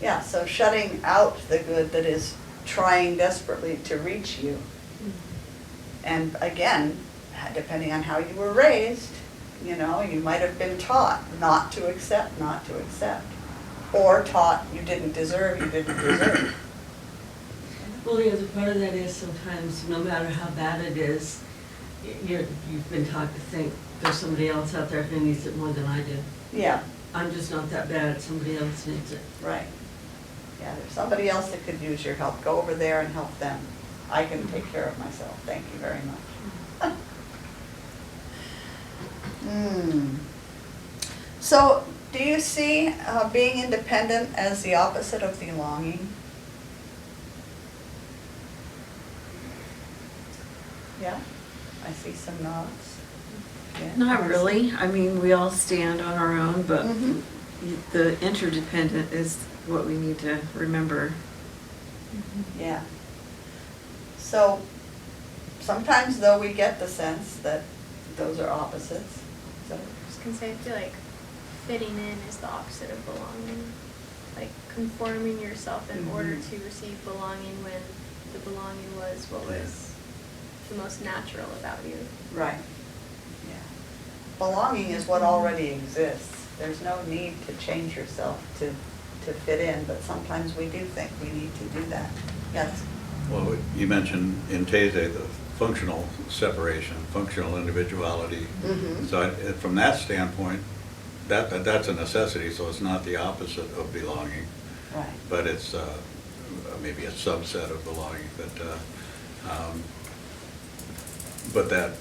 Yeah, so shutting out the good that is trying desperately to reach you. And again, depending on how you were raised, you know, you might have been taught not to accept, or taught you didn't deserve. Well, the other part of that is sometimes, no matter how bad it is, you've been taught to think there's somebody else out there who needs it more than I do. Yeah, I'm just not that bad, somebody else needs it. right. Yeah, there's somebody else that could use your help. Go over there and help them. I can take care of myself. Thank you very much. So, do you see being independent as the opposite of belonging? Yeah, I see some nods. Yeah, Not Marcy? really. I mean, we all stand on our own, but Mhm. the interdependent is what we need to remember. Yeah. So, sometimes though we get the sense that those are opposites, so. I was gonna say, I feel like fitting in is the opposite of belonging. Like conforming yourself in order to receive belonging when the belonging was what was the most natural about you. Right. Yeah. Belonging is what already exists. There's no need to change yourself to fit in, but sometimes we do think we need to do that. Yes. Well, you mentioned in Teze the functional separation, functional individuality. Mhm. So from that standpoint, that's a necessity, so it's not the opposite of belonging, Right. but it's maybe a subset of belonging. But that,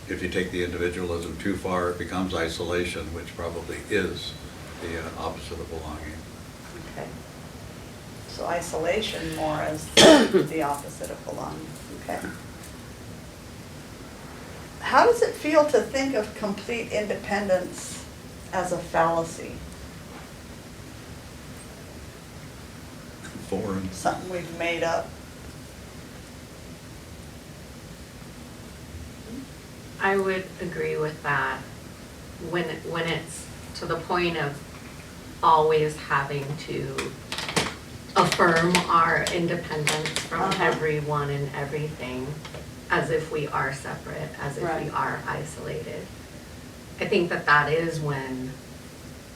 if you take the individualism too far, it becomes isolation, which probably is the opposite of belonging. Okay. So isolation more as the opposite of belonging. Okay. How does it feel to think of complete independence as a fallacy? Foreign. Something we've made up? I would agree with that. When it's to the point of always having to affirm our independence from Uh-huh. everyone and everything, as if we are separate, as if we Right. are isolated. I think that is when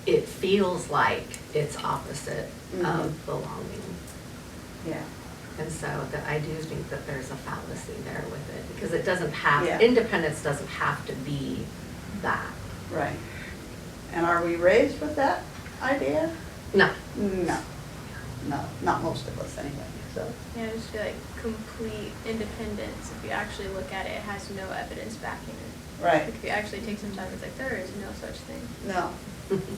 it feels like it's opposite Mhm. of belonging. Yeah. And so that I do think that there's a fallacy there with it, because it doesn't have, Yeah. independence doesn't have to be that. Right. And are we raised with that idea? No, No. No, not most of us anyway, so. Yeah, I just feel like complete independence, if you actually look at it, it has no evidence backing it. Right. Like if you actually take some time, it's like, there is no such thing. No,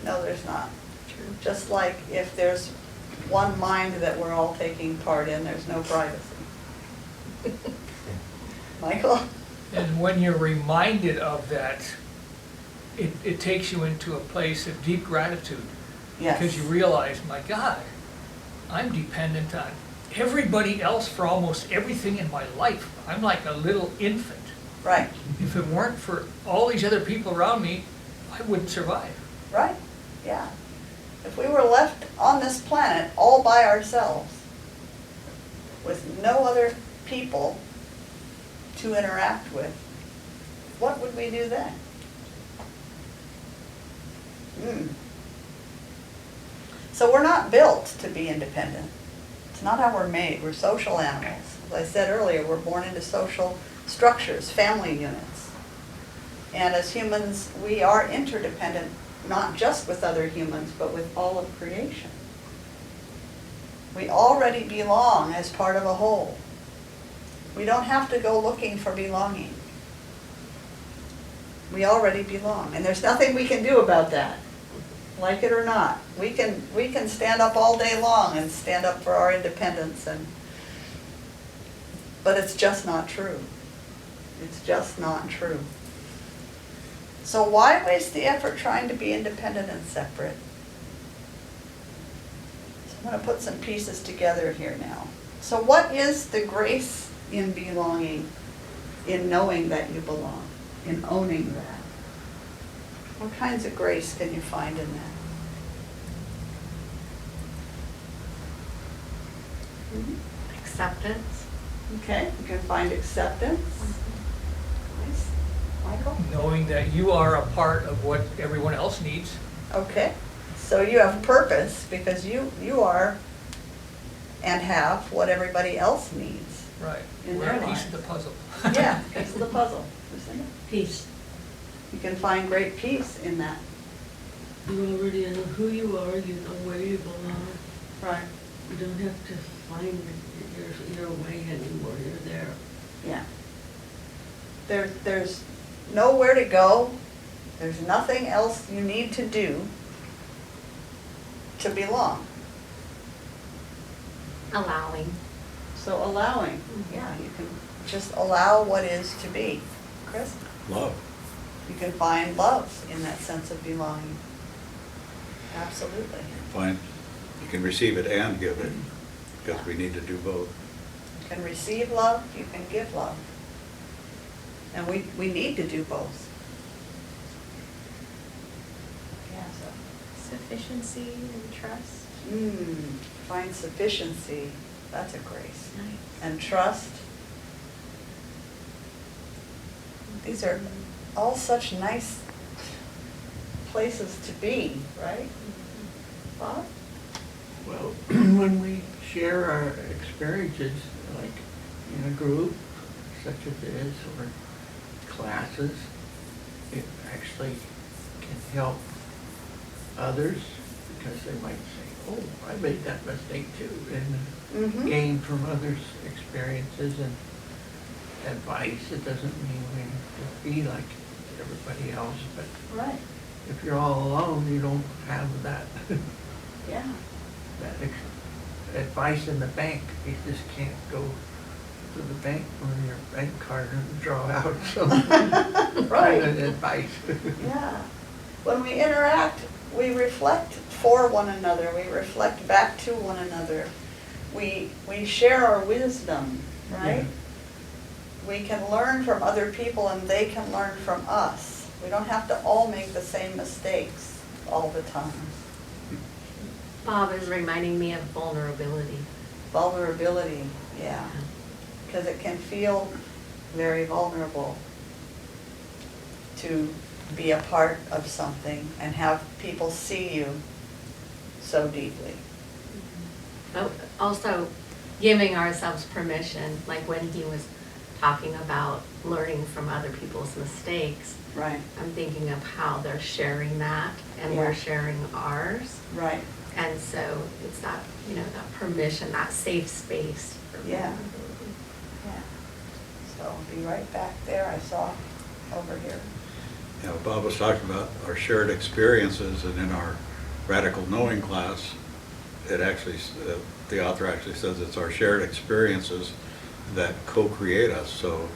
no, there's not. true. Just like if there's one mind that we're all taking part in, there's no privacy. Michael? And when you're reminded of that, it takes you into a place of deep gratitude. Yes. Because you realize, my God, I'm dependent on everybody else for almost everything in my life. I'm like a little infant. Right, If it weren't for all these other people around me, I wouldn't survive. right, yeah. If we were left on this planet all by ourselves, with no other people to interact with, what would we do then? So we're not built to be independent. It's not how we're made. We're social animals. As I said earlier, we're born into social structures, family units. And as humans, we are interdependent, not just with other humans, but with all of creation. We already belong as part of a whole. We don't have to go looking for belonging. We already belong, and there's nothing we can do about that, like it or not. We can stand up all day long and stand up for our independence, but it's just not true. It's just not true. So why waste the effort trying to be independent and separate? So I'm going to put some pieces together here now. So what is the grace in belonging, in knowing that you belong, in owning that? What kinds of grace can you find in that? Acceptance. Okay, you can find acceptance. Nice. Michael? Knowing that you are a part of what everyone else needs. Okay, so you have purpose because you are and have what everybody else needs. Right. In We're their a piece lives. of the puzzle. Yeah, piece of the puzzle. Lucinda? Peace. You can find great peace in that. You already know who you are, you know where you belong. Right. You don't have to find your way anymore, you're there. Yeah. There's nowhere to go. There's nothing else you need to do to belong. Allowing. So allowing, yeah, you can just allow what is to be. Chris? Love. You can find love in that sense of belonging. Absolutely. Fine. You can receive it and give it, because we need to do both. You can receive love, you can give love. And we need to do both. Yeah, so. Sufficiency and trust. Find sufficiency, that's a grace. Nice. And trust. These are all such nice places to be, right? Bob? Well, when we share our experiences, like in a group, such as this, or classes, it actually can help others, because they might say, oh, I made that mistake too, and Mm-hmm. gain from others' experiences and advice. It doesn't mean we have to be like everybody else, but Right, if you're all alone, you don't have that, yeah. advice in the bank. You just can't go to the bank for your bank card and draw out some Right. kind of advice. Yeah. When we interact, we reflect for one another, we reflect back to one another. We share our wisdom, right? We can learn from other people and they can learn from us. We don't have to all make the same mistakes all the time. Bob is reminding me of vulnerability. Vulnerability, yeah, because it can feel very vulnerable to be a part of something and have people see you so deeply. But also giving ourselves permission, like when he was talking about learning from other people's mistakes, Right, I'm thinking of how they're sharing that and Yeah. we're sharing ours. right, And so it's that, that permission, that safe space. For Yeah. vulnerability. yeah. So I'll be right back there, I saw over here. You know, Bob was talking about our shared experiences, and in our Radical Knowing class, it actually, the author actually says it's our shared experiences that co-create us. So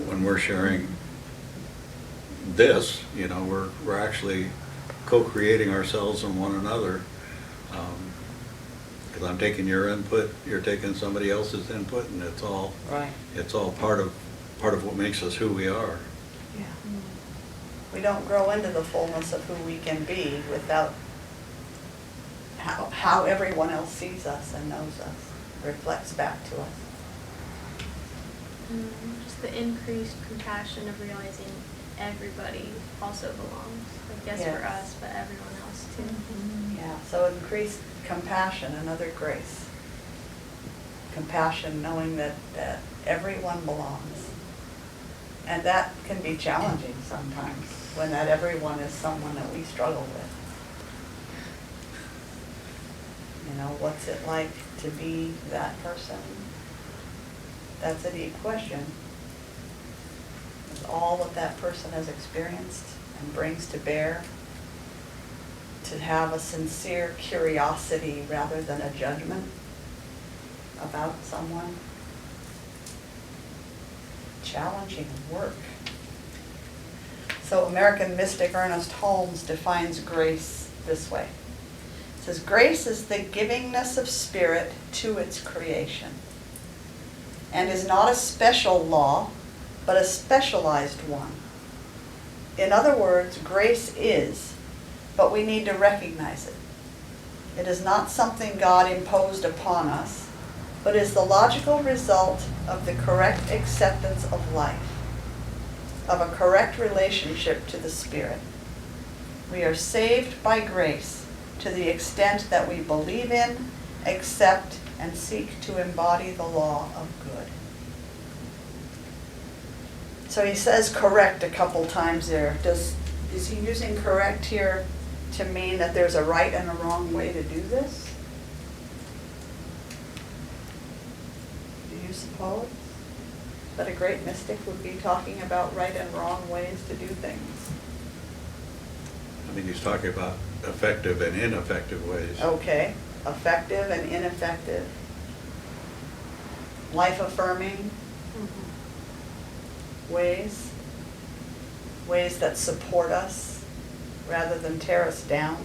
when we're sharing this, we're actually co-creating ourselves and one another. Because I'm taking your input, you're taking somebody else's input, and it's all part of what makes us who we are. Yeah. We don't grow into the fullness of who we can be without how everyone else sees us and knows us, reflects back to us. Just the increased compassion of realizing everybody also belongs. Like yes, for Yes. us, but everyone else too. Yeah, so increased compassion, another grace. Compassion, knowing that everyone belongs. And that can be challenging sometimes, when that everyone is someone that we struggle with. What's it like to be that person? That's a deep question. With all that that person has experienced and brings to bear, to have a sincere curiosity rather than a judgment about someone. Challenging work. So American mystic Ernest Holmes defines grace this way. It says, grace is the givingness of spirit to its creation, and is not a special law, but a specialized one. In other words, grace is, but we need to recognize it. It is not something God imposed upon us, but is the logical result of the correct acceptance of life, of a correct relationship to the Spirit. We are saved by grace to the extent that we believe in, accept, and seek to embody the law of good. So he says correct a couple times there. Is he using correct here to mean that there's a right and a wrong way to do this? Do you suppose that a great mystic would be talking about right and wrong ways to do things? I mean, he's talking about effective and ineffective ways. Okay, effective and ineffective. Life-affirming ways, ways that support us rather than tear us down.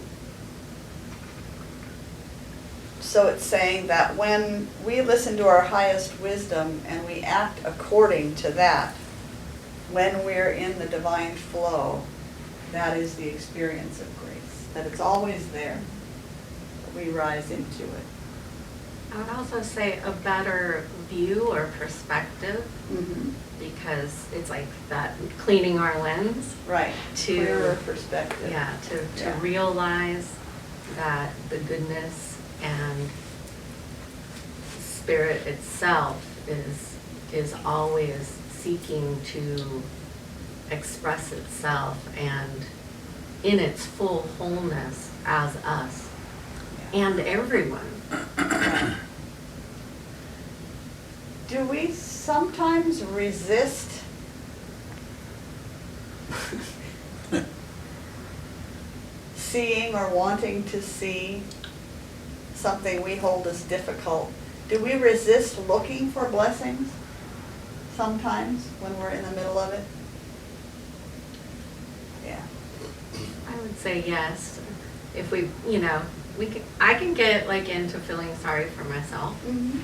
So it's saying that when we listen to our highest wisdom and we act according to that, when we're in the divine flow, that is the experience of grace, that it's always there, that we rise into it. I would also say a better view or perspective, Mm-hmm. because it's like that cleaning our lens Right, to clearer perspective. yeah, to Yeah. realize that the goodness and spirit itself is always seeking to express itself and in its full wholeness as us and everyone. Do we sometimes resist seeing or wanting to see something we hold as difficult? Do we resist looking for blessings sometimes when we're in the middle of it? Yeah. I would say yes. If we, I can get like into feeling sorry for myself, Mm-hmm.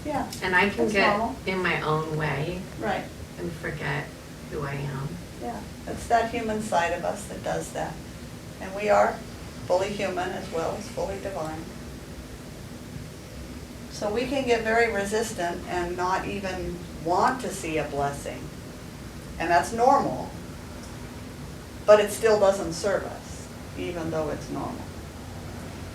Yeah, and I can That's get normal. in my own way right. and forget who I am. Yeah, it's that human side of us that does that. And we are fully human as well as fully divine. So we can get very resistant and not even want to see a blessing. And that's normal. But it still doesn't serve us, even though it's normal.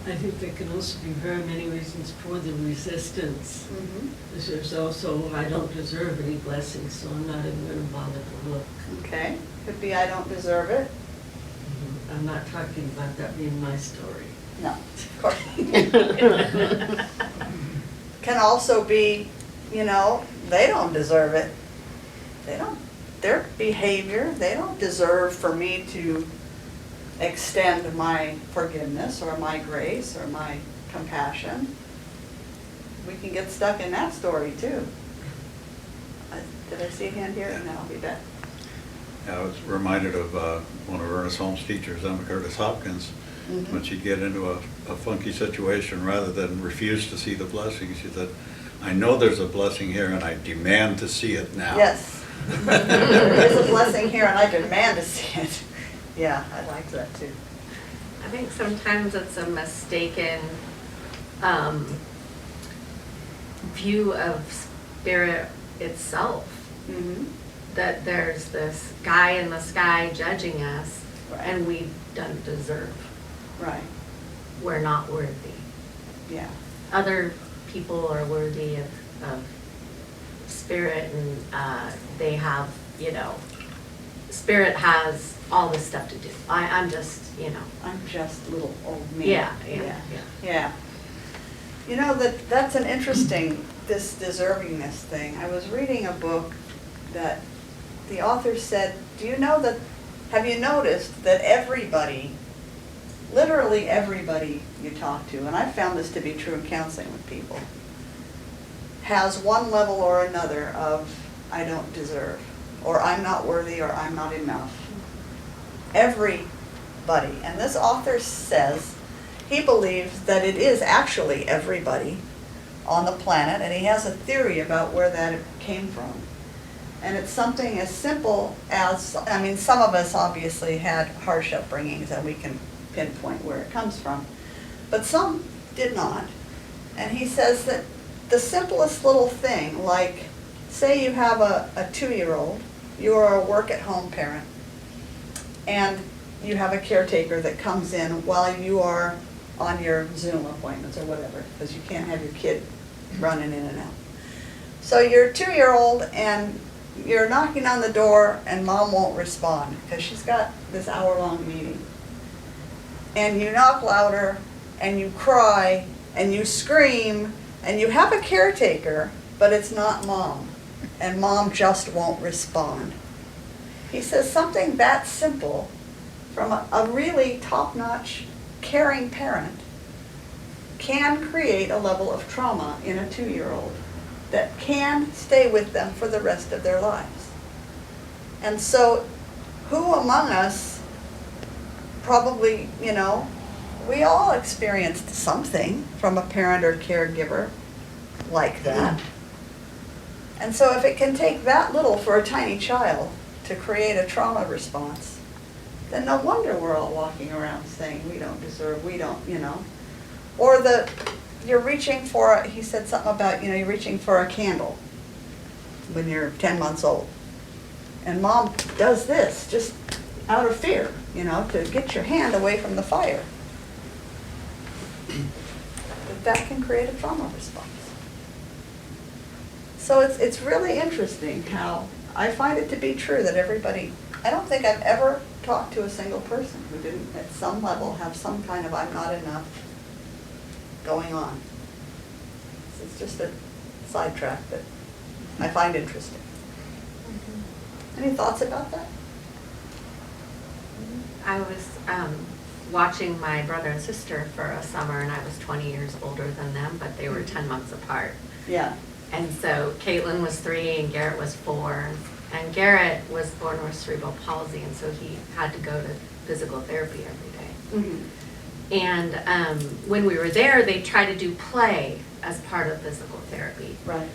I think there can also be very many reasons for the resistance. Mm-hmm. There's also, I don't deserve any blessings, so I'm not even gonna bother to look. Okay, could be I don't deserve it. I'm not talking about that being my story. No, of course. Can also be, they don't deserve it. Their behavior, they don't deserve for me to extend my forgiveness or my grace or my compassion. We can get stuck in that story too. Did I see a hand here? No, I'll be back. I was reminded of one of Ernest Holmes' teachers, Emma Curtis Hopkins, Mm-hmm. when she'd get into a funky situation, rather than refuse to see the blessing, she said, I know there's a blessing here and I demand to see it now. Yes. There is a blessing here and I demand to see it. Yeah, I like that too. I think sometimes it's a mistaken view of spirit itself. Mm-hmm. That there's this guy in the sky judging us, Right. and we don't deserve. Right, We're not worthy. yeah. Other people are worthy of spirit, and they have, spirit has all this stuff to do. I'm just, I'm just little old me. yeah. Yeah. That's an interesting this deservingness thing, I was reading a book that the author said, do you know that, have you noticed that everybody, literally everybody you talk to, and I've found this to be true in counseling with people, has one level or another of I don't deserve, or I'm not worthy, or I'm not enough. Everybody. And this author says he believes that it is actually everybody on the planet, and he has a theory about where that came from. And it's something as simple as, I mean, some of us obviously had harsh upbringings and we can pinpoint where it comes from, but some did not. And he says that the simplest little thing, like say you have a 2-year-old, you are a work-at-home parent, and you have a caretaker that comes in while you are on your Zoom appointments or whatever, because you can't have your kid running in and out. So you're a 2-year-old and you're knocking on the door and mom won't respond because she's got this hour-long meeting. And you knock louder and you cry and you scream and you have a caretaker, but it's not mom. And mom just won't respond. He says something that simple from a really top-notch, caring parent can create a level of trauma in a 2-year-old that can stay with them for the rest of their lives. And so who among us probably, you know, we all experienced something from a parent or caregiver like that. And so if it can take that little for a tiny child to create a trauma response, then no wonder we're all walking around saying we don't deserve, we don't, you know. Or you're reaching for, he said something about, you know, you're reaching for a candle when you're 10 months old. And mom does this just out of fear, you know, to get your hand away from the fire. That can create a trauma response. So it's really interesting how I find it to be true that everybody, I don't think I've ever talked to a single person who didn't at some level have some kind of I'm not enough going on. It's just a sidetrack that I find interesting. Any thoughts about that? I was watching my brother and sister for a summer, and I was 20 years older than them, but they were 10 months apart. Yeah. And so Caitlin was 3 and Garrett was 4. And Garrett was born with cerebral palsy, and so he had to go to physical therapy every day. Mm-hmm. And when we were there, they tried to do play as part of physical therapy. Right.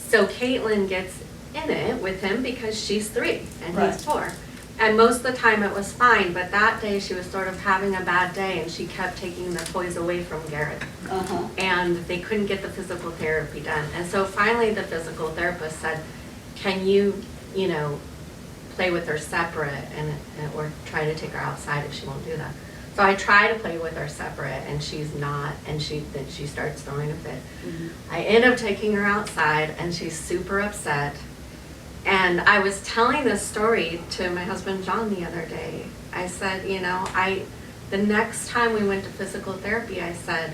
So Caitlin gets in it with him because she's 3 and Right. he's 4. And most of the time it was fine, but that day she was sort of having a bad day and she kept taking the toys away from Garrett. Uh-huh. And they couldn't get the physical therapy done. And so finally the physical therapist said, can you know, play with her separate or try to take her outside if she won't do that. So I try to play with her separate and she's not, and then she starts throwing a fit. Mm-hmm. I end up taking her outside and she's super upset. And I was telling this story to my husband John the other day. I said, you know, the next time we went to physical therapy, I said,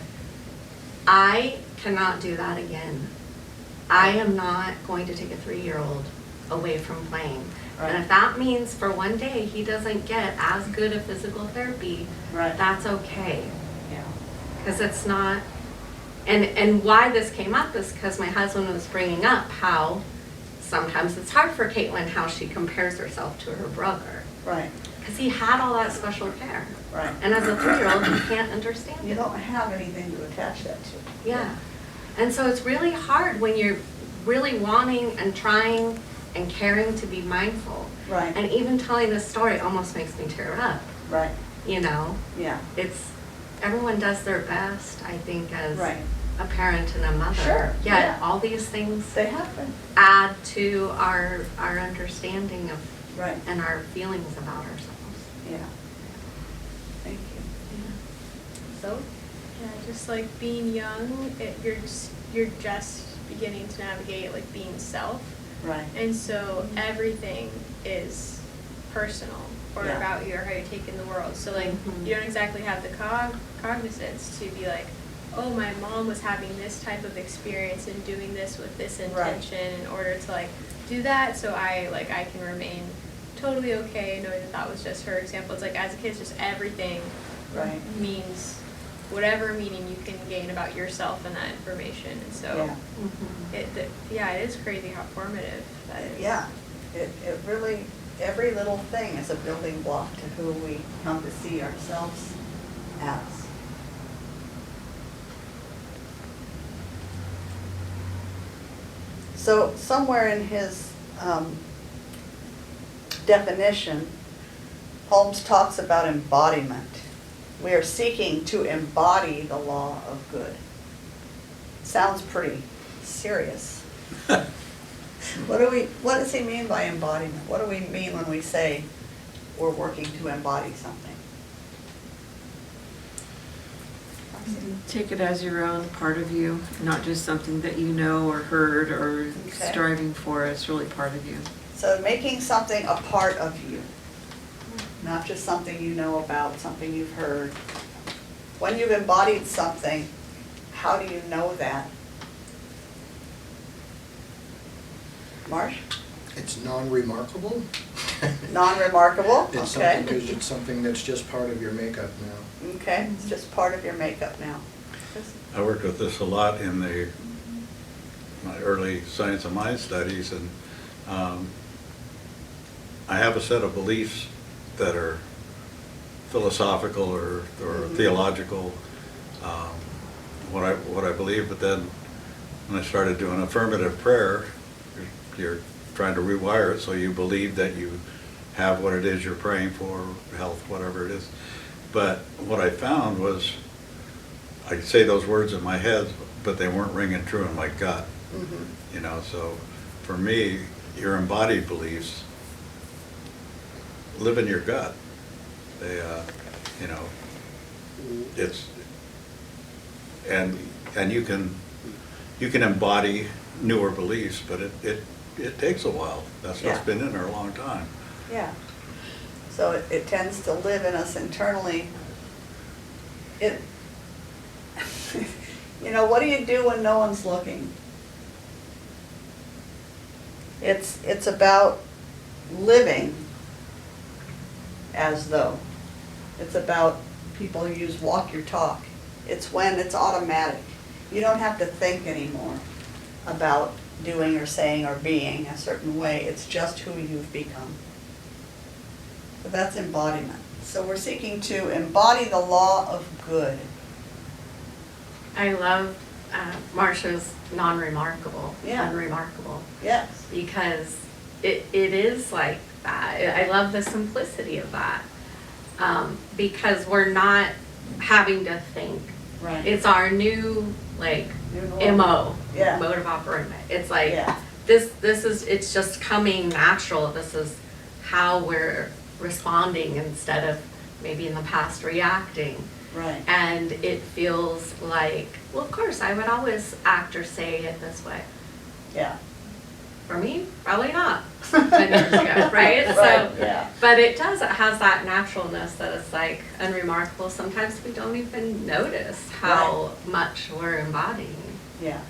I cannot do that again. I am not going to take a 3-year-old away from playing. Right. And if that means for one day he doesn't get as good a physical therapy, Right. that's okay. Yeah. Because it's not, and why this came up is because my husband was bringing up how sometimes it's hard for Caitlin how she compares herself to her brother. Right. Because he had all that special care. Right. And as a 3-year-old, you can't understand You it. don't have anything to attach that to. Yeah. And so it's really hard when you're really wanting and trying and caring to be mindful. Right. And even telling this story almost makes me tear up. Right. You know, Yeah. everyone does their best, I think, as Right. a parent and a mother. Sure, Yet yeah. all these things They happen. add to our understanding of Right. and our feelings about ourselves. Yeah. Thank you. So, Yeah, just like being young, you're just beginning to navigate like being self, Right. and so everything is personal or Yeah. about you or how you take in the world. So like Mhm. you don't exactly have the cognizance to be like, oh, my mom was having this type of experience and doing this with this intention in order to like do that, so I can remain totally okay knowing that that was just her example. It's like as a kid, it's just everything Right. means whatever meaning you can gain about yourself and that information, and so Yeah. it is crazy how formative that is. Yeah, it really, every little thing is a building block to who we come to see ourselves as. So somewhere in his definition, Holmes talks about embodiment. We are seeking to embody the law of good. Sounds pretty serious. What does he mean by embodiment? What do we mean when we say we're working to embody something? Take it as your own, part of you, not just something that you know or heard or Okay. striving for. It's really part of you. So making something a part of you, not just something you know about, something you've heard. When you've embodied something, how do you know that? Marsh? It's non-remarkable. Non-remarkable? It's Okay. something, because it's something that's just part of your makeup now. Okay, it's just part of your makeup now. I worked with this a lot in my early science of mind studies, and I have a set of beliefs that are philosophical or theological, what I believe, but then when I started doing affirmative prayer, you're trying to rewire it so you believe that you have what it is you're praying for, health, whatever it is. But what I found was I could say those words in my head, but they weren't ringing true in my gut. Mhm. You know, so for me, your embodied beliefs live in your gut. They, you know, it's, and you can embody newer beliefs, but it takes a while. That stuff's Yeah. been in there a long time. Yeah. So it tends to live in us internally. It, you know, what do you do when no one's looking? It's about living as though. It's about, people use walk your talk. It's when it's automatic. You don't have to think anymore about doing or saying or being a certain way. It's just who you've become. So that's embodiment. So we're seeking to embody the law of good. I love Marcia's non-remarkable, Yeah. unremarkable, Yes. because it is like that. I love the simplicity of that, because we're not having to think. Right. It's our new, like, New normal. MO, Yeah. mode of operation. It's like, Yeah. this is, it's just coming natural. This is how we're responding instead of maybe in the past reacting. Right. And it feels like, well, of course, I would always act or say it this way. Yeah. For me, probably not 10 years ago, right? So, Right, yeah. but it has that naturalness that it's like unremarkable. Sometimes we don't even notice how much we're embodying. Yeah.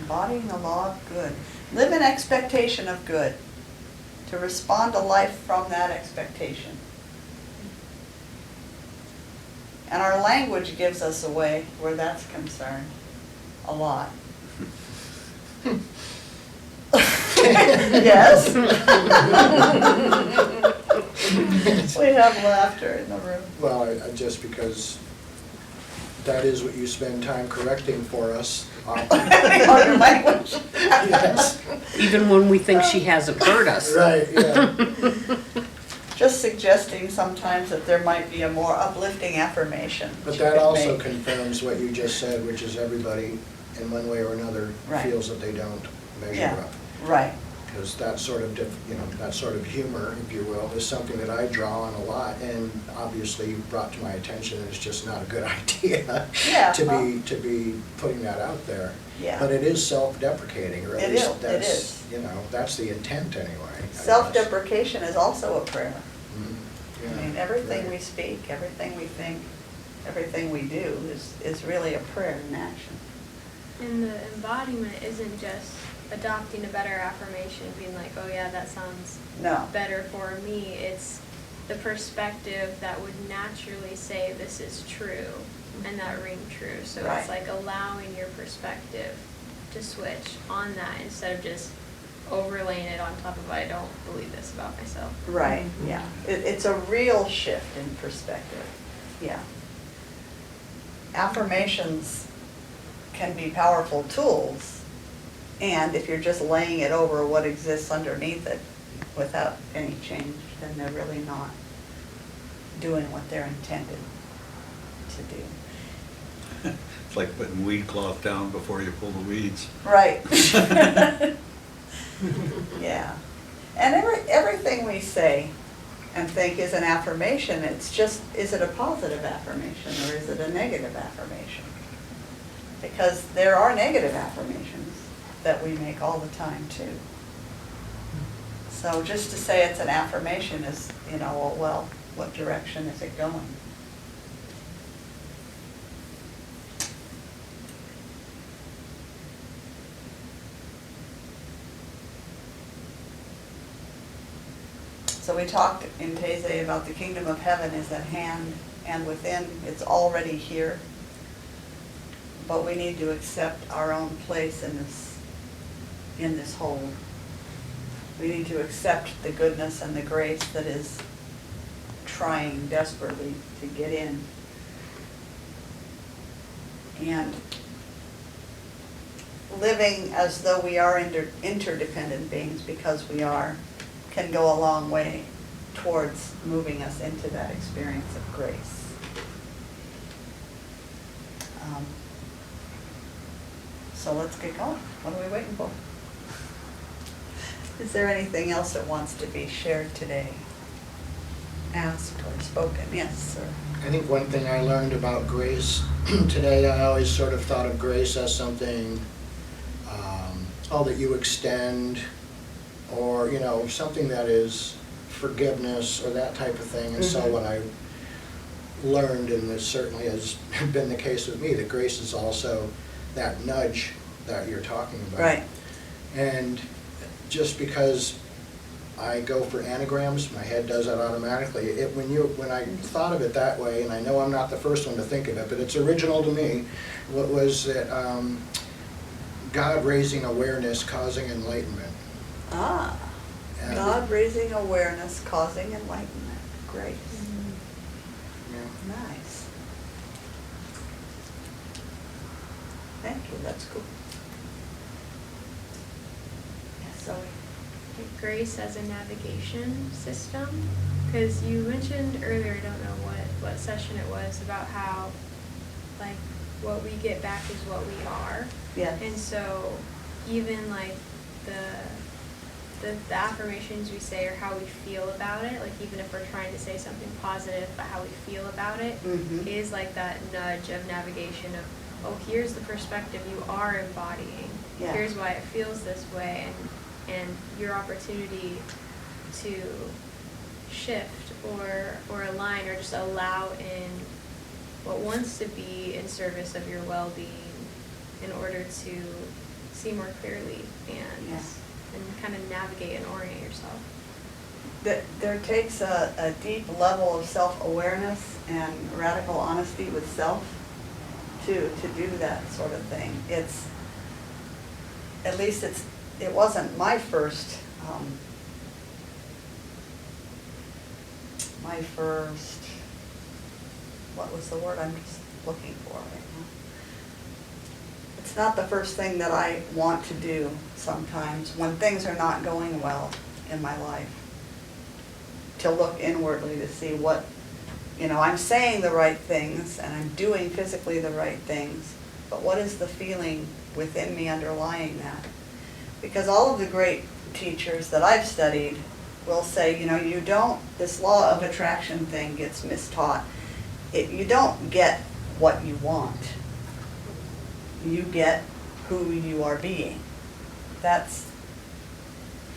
Embodying the law of good. Live in expectation of good. To respond to life from that expectation. And our language gives us away where that's concerned. A lot. Yes? We have laughter in the room. Well, just because that is what you spend time correcting for us. On your language. Yes. Even when we think she hasn't heard us. Right, yeah. Just suggesting sometimes that there might be a more uplifting affirmation. But you that could also make. confirms what you just said, which is everybody in one way or another Right. feels that they don't measure Yeah. up. Right, Because that sort of, that sort of humor, if you will, is something that I draw on a lot, and obviously you brought to my attention, it's just not a good idea Yeah, to well. be putting that out there. yeah. But it is self-deprecating, or at It least is, it that's, is. that's the intent anyway. I guess. Self-deprecation is also a prayer. Mhm, I yeah. mean, everything we speak, everything we think, everything we do is really a prayer in action. And the embodiment isn't just adopting a better affirmation, being like, oh yeah, that sounds No. better for me. It's the perspective that would naturally say this is true and that ring true. So Right. it's like allowing your perspective to switch on that instead of just overlaying it on top of I don't believe this about myself. Right, yeah. It's a real shift in perspective, yeah. Affirmations can be powerful tools, and if you're just laying it over what exists underneath it without any change, then they're really not doing what they're intended to do. It's like putting weed cloth down before you pull the weeds. Right. Yeah. And everything we say and think is an affirmation. It's just, is it a positive affirmation or is it a negative affirmation? Because there are negative affirmations that we make all the time too. So just to say it's an affirmation is, well, what direction is it going? So we talked in Taizé about the kingdom of heaven is at hand and within, it's already here. But we need to accept our own place in this whole. We need to accept the goodness and the grace that is trying desperately to get in. And living as though we are interdependent beings, because we are, can go a long way towards moving us into that experience of grace. So let's get going. What are we waiting for? Is there anything else that wants to be shared today? Asked or spoken? Yes, sir. I think one thing I learned about grace today, I always sort of thought of grace as something, that you extend, or, something that is forgiveness or that type of thing. And so what I learned, and this certainly has been the case with me, that grace is also that nudge that you're talking about. Right. And just because I go for anagrams, my head does that automatically. When I thought of it that way, and I know I'm not the first one to think of it, but it's original to me, what was that God raising awareness, causing enlightenment. Ah, And- God raising awareness, causing enlightenment. Grace. Yeah. Nice. Thank you, that's cool. Yes, Zoe? Like grace as a navigation system, because you mentioned earlier, I don't know what session it was, about how like what we get back is what we are. Yes. And so even like the affirmations we say or how we feel about it, like even if we're trying to say something positive, but how we feel about it Mhm. is like that nudge of navigation of, oh, here's the perspective you are embodying. Yeah. Here's why it feels this way, and your opportunity to shift or align or just allow in what wants to be in service of your well-being in order to see more clearly and Yes. and kind of navigate and orient yourself. That there takes a deep level of self-awareness and radical honesty with self to do that sort of thing. It's, at least it wasn't my first, what was the word I'm just looking for right now? It's not the first thing that I want to do sometimes when things are not going well in my life. To look inwardly to see what, I'm saying the right things and I'm doing physically the right things, but what is the feeling within me underlying that? Because all of the great teachers that I've studied will say, you don't, this law of attraction thing gets mistaught. You don't get what you want. You get who you are being.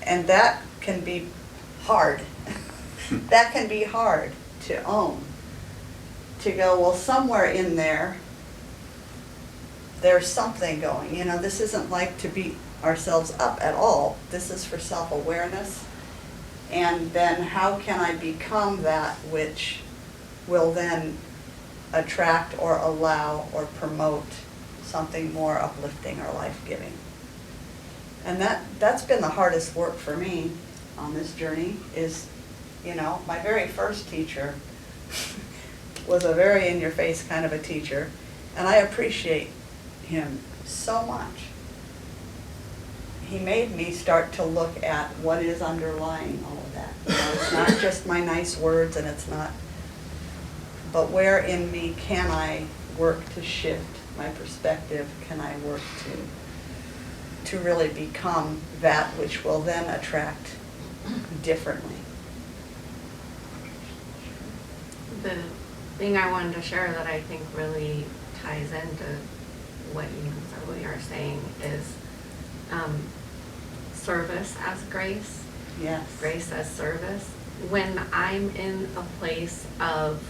And that can be hard. That can be hard to own. To go, well, somewhere in there, there's something going. You know, this isn't like to beat ourselves up at all. This is for self-awareness. And then how can I become that which will then attract or allow or promote something more uplifting or life-giving? And that's been the hardest work for me on this journey is, you know, my very first teacher was a very in-your-face kind of a teacher, and I appreciate him so much. He made me start to look at what is underlying all of that. You know, it's not just my nice words, and it's not, but where in me can I work to shift my perspective? Can I work to really become that which will then attract differently? The thing I wanted to share that I think really ties into what you are saying is service as grace, Yes. grace as service. When I'm in a place of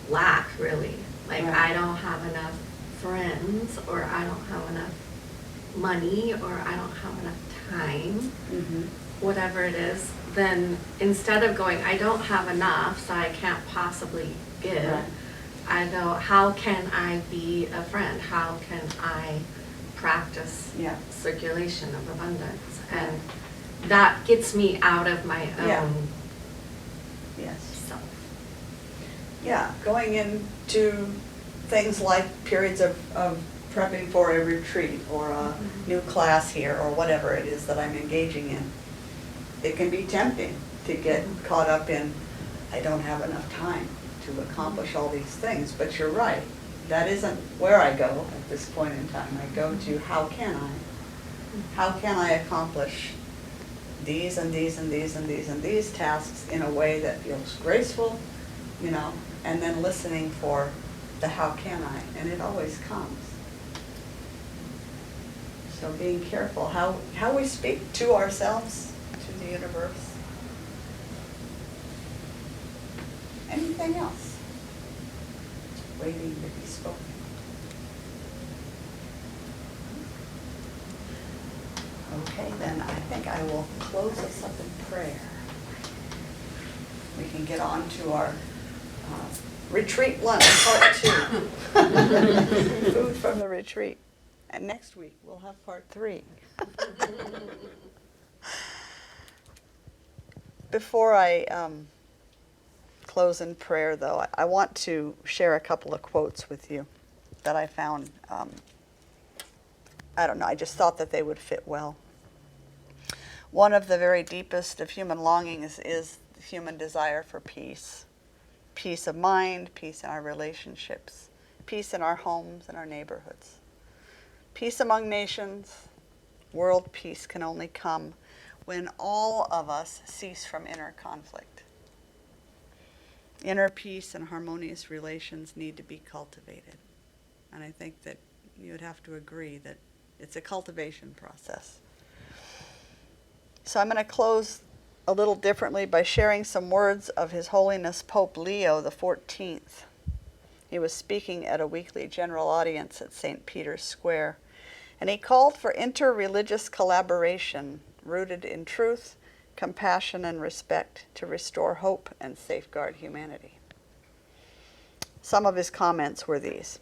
lack, really, like Right. I don't have enough friends, or I don't have enough money, or I don't have enough time, Mm-hmm. whatever it is, then instead of going, I don't have enough, so I can't possibly give, Right. I go, how can I be a friend? How can I practice Yeah. circulation of abundance? And that gets me out of my Yeah. own Yes. self. Yeah, going into things like periods of prepping for a retreat or a new class here or whatever it is that I'm engaging in. It can be tempting to get caught up in, I don't have enough time to accomplish all these things, but you're right. That isn't where I go at this point in time. I go to how can I? How can I accomplish these and these and these and these and these tasks in a way that feels graceful, you know, and then listening for the how can I, and it always comes. So being careful how we speak to ourselves, to the universe. Anything else waiting to be spoken? Okay, then I think I will close us up in prayer. We can get on to our retreat lunch, part 2. Food from the retreat. And next week, we'll have part 3. Before I close in prayer, though, I want to share a couple of quotes with you that I found. I don't know, I just thought that they would fit well. One of the very deepest of human longings is the human desire for peace. Peace of mind, peace in our relationships, peace in our homes and our neighborhoods. Peace among nations, world peace can only come when all of us cease from inner conflict. Inner peace and harmonious relations need to be cultivated. And I think that you would have to agree that it's a cultivation process. So I'm going to close a little differently by sharing some words of His Holiness Pope Leo XIV. He was speaking at a weekly general audience at St. Peter's Square, and he called for inter-religious collaboration rooted in truth, compassion, and respect to restore hope and safeguard humanity. Some of his comments were these.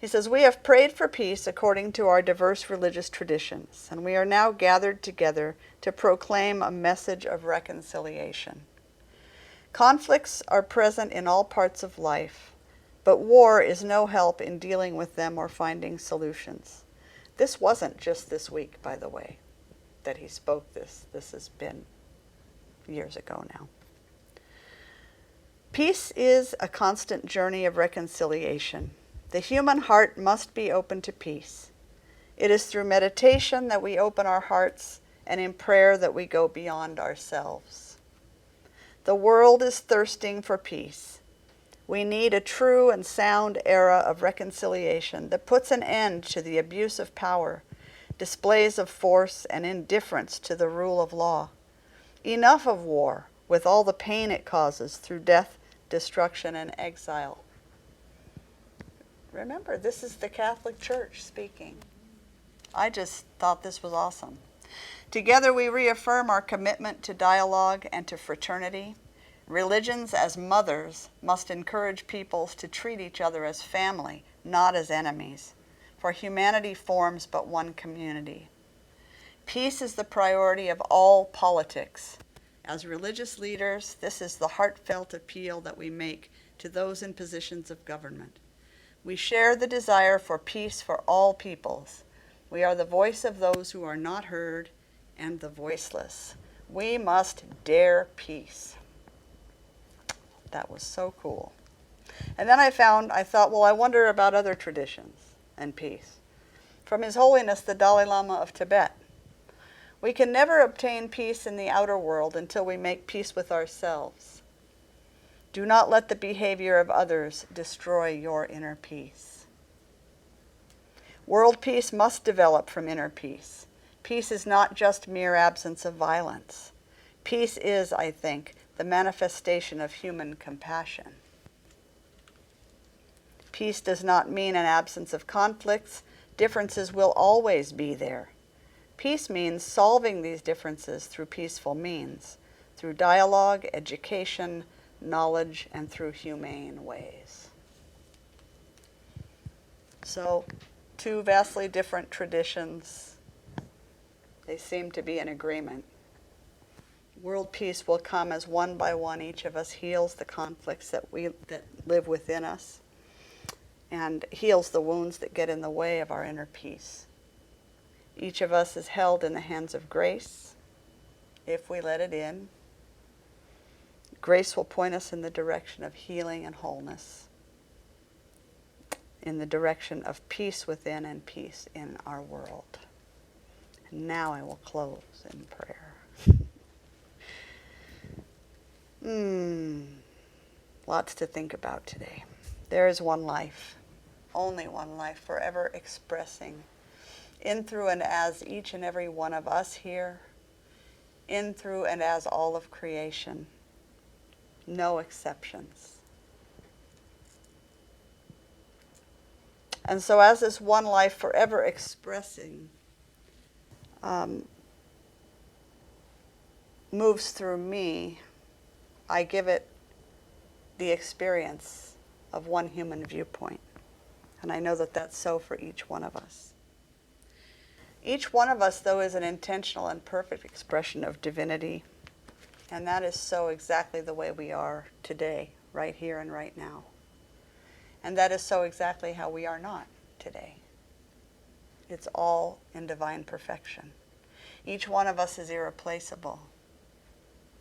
He says, "We have prayed for peace according to our diverse religious traditions, and we are now gathered together to proclaim a message of reconciliation. Conflicts are present in all parts of life, but war is no help in dealing with them or finding solutions." This wasn't just this week, by the way, that he spoke this. This has been years ago now. Peace is a constant journey of reconciliation. The human heart must be open to peace. It is through meditation that we open our hearts, and in prayer that we go beyond ourselves. The world is thirsting for peace. We need a true and sound era of reconciliation that puts an end to the abuse of power, displays of force, and indifference to the rule of law. Enough of war, with all the pain it causes through death, destruction, and exile. Remember, this is the Catholic Church speaking. I just thought this was awesome. Together we reaffirm our commitment to dialogue and to fraternity. Religions as mothers must encourage peoples to treat each other as family, not as enemies, for humanity forms but one community. Peace is the priority of all politics. As religious leaders, this is the heartfelt appeal that we make to those in positions of government. We share the desire for peace for all peoples. We are the voice of those who are not heard and the voiceless. We must dare peace. That was so cool. And then I thought, well, I wonder about other traditions and peace. From His Holiness the Dalai Lama of Tibet. We can never obtain peace in the outer world until we make peace with ourselves. Do not let the behavior of others destroy your inner peace. World peace must develop from inner peace. Peace is not just mere absence of violence. Peace is, I think, the manifestation of human compassion. Peace does not mean an absence of conflicts. Differences will always be there. Peace means solving these differences through peaceful means, through dialogue, education, knowledge, and through humane ways. So, two vastly different traditions. They seem to be in agreement. World peace will come as one by one each of us heals the conflicts that live within us and heals the wounds that get in the way of our inner peace. Each of us is held in the hands of grace if we let it in. Grace will point us in the direction of healing and wholeness, in the direction of peace within and peace in our world. And now I will close in prayer. Lots to think about today. There is one life, only one life, forever expressing in, through, and as each and every one of us here, in, through, and as all of creation. No exceptions. And so as this one life forever expressing moves through me, I give it the experience of one human viewpoint. And I know that that's so for each one of us. Each one of us, though, is an intentional and perfect expression of divinity. And that is so exactly the way we are today, right here and right now. And that is so exactly how we are not today. It's all in divine perfection. Each one of us is irreplaceable.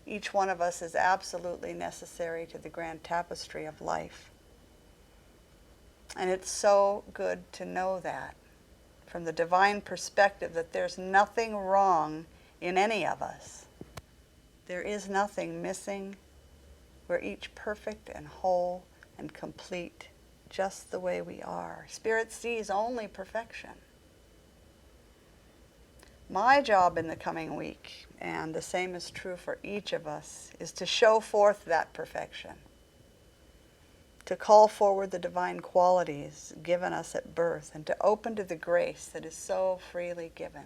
Each one of us is absolutely necessary to the grand tapestry of life. And it's so good to know that, from the divine perspective, that there's nothing wrong in any of us. There is nothing missing. We're each perfect and whole and complete, just the way we are. Spirit sees only perfection. My job in the coming week, and the same is true for each of us, is to show forth that perfection, to call forward the divine qualities given us at birth, and to open to the grace that is so freely given.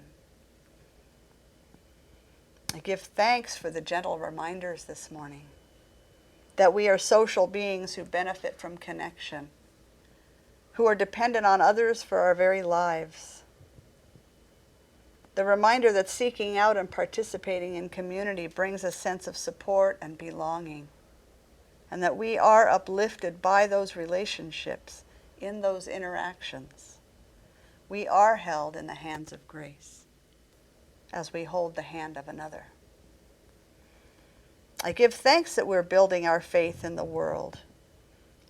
I give thanks for the gentle reminders this morning that we are social beings who benefit from connection, who are dependent on others for our very lives. The reminder that seeking out and participating in community brings a sense of support and belonging, and that we are uplifted by those relationships in those interactions. We are held in the hands of grace as we hold the hand of another. I give thanks that we're building our faith in the world.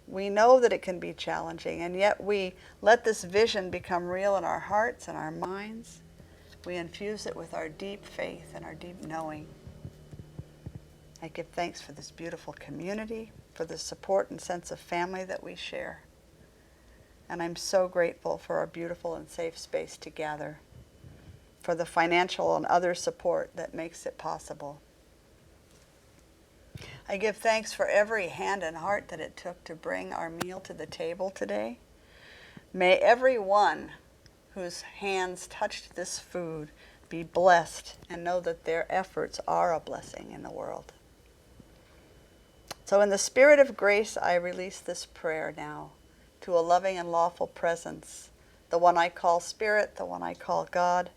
We know that it can be challenging, and yet we let this vision become real in our hearts and our minds. We infuse it with our deep faith and our deep knowing. I give thanks for this beautiful community, for the support and sense of family that we share. And I'm so grateful for our beautiful and safe space to gather, for the financial and other support that makes it possible. I give thanks for every hand and heart that it took to bring our meal to the table today. May every one whose hands touched this food be blessed and know that their efforts are a blessing in the world. So in the spirit of grace, I release this prayer now to a loving and lawful presence, the one I call Spirit, the one I call God,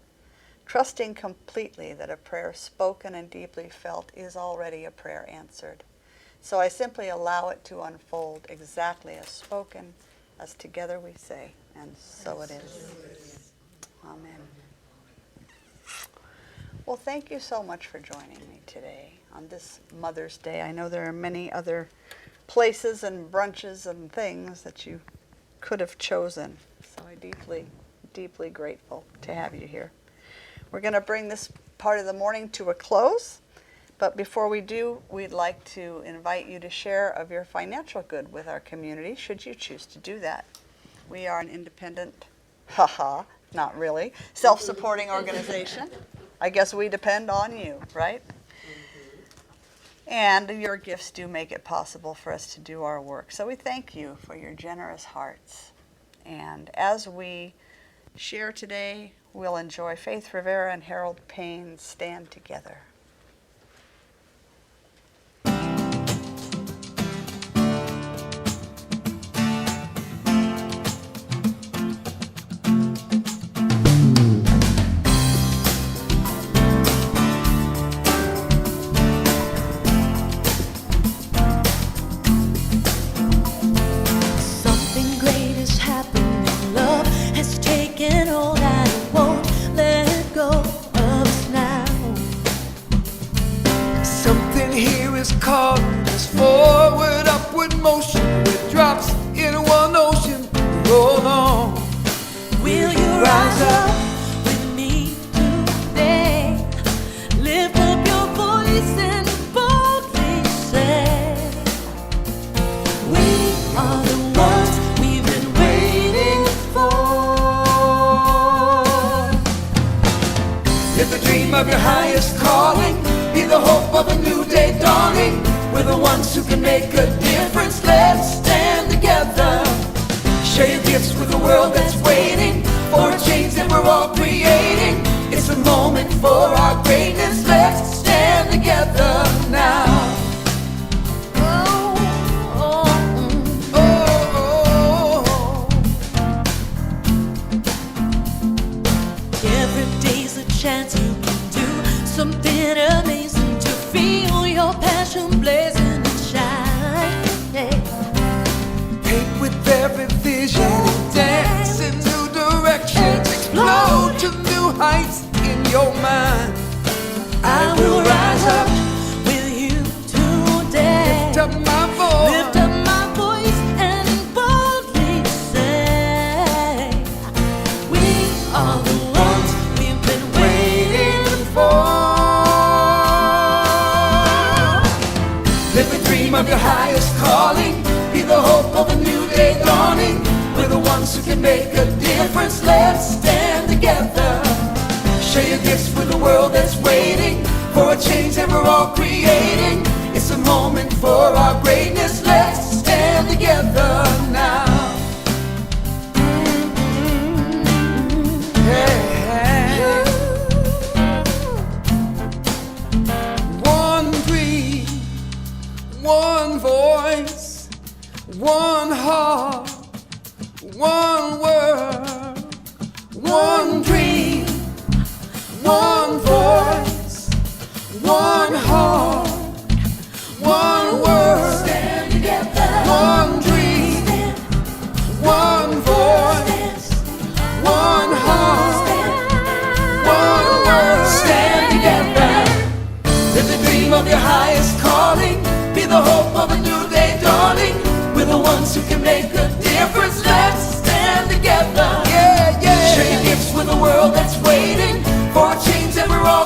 trusting completely that a prayer spoken and deeply felt is already a prayer answered. So I simply allow it to unfold exactly as spoken, as together we say, and so it is. Amen. Well, thank you so much for joining me today on this Mother's Day. I know there are many other places and brunches and things that you could have chosen. So I'm deeply, deeply grateful to have you here. We're going to bring this part of the morning to a close. But before we do, we'd like to invite you to share of your financial good with our community, should you choose to do that. We are an independent, not really, self-supporting organization. I guess we depend on you, right? And your gifts do make it possible for us to do our work. So we thank you for your generous hearts. And as we share today, we'll enjoy Faith Rivera and Harold Payne's Stand Together. Something great is happening. Love has taken hold and it won't let go of us now. Something here is calling us forward, upward motion with drops in one ocean. Roll on. Will you rise up with me today? Lift up your voice and boldly say, we are the ones we've been waiting for. Live the dream of your highest calling. Be the hope of a new day dawning. We're the ones who can make a difference. Let's stand together. Share your gifts with the world that's waiting for a change that we're all creating. It's a moment for our greatness. Let's stand together now. Every day's a chance you can do something amazing to feel your passion blazing and shine. Paint with every vision, dance in new directions, explode to new heights in your mind. I will rise up with you today. Lift up my voice. Lift up my voice and boldly say, we are the ones we've been waiting for. Live the dream of your highest calling. Be the hope of a new day dawning. We're the ones who can make a difference. Let's stand together. Share your gifts with the world that's waiting for a change that we're all creating. It's a moment for our greatness. Let's stand together now. Hey. One dream, one voice, one heart, one word, one dream, one voice, one heart, one word. Stand together. One dream, one voice, one heart, one word. Stand together. Live the dream of your highest calling. Be the hope of a new day dawning. We're the ones who can make a difference. Let's stand together. Yeah, yeah. Share your gifts with the world that's waiting for a change that we're all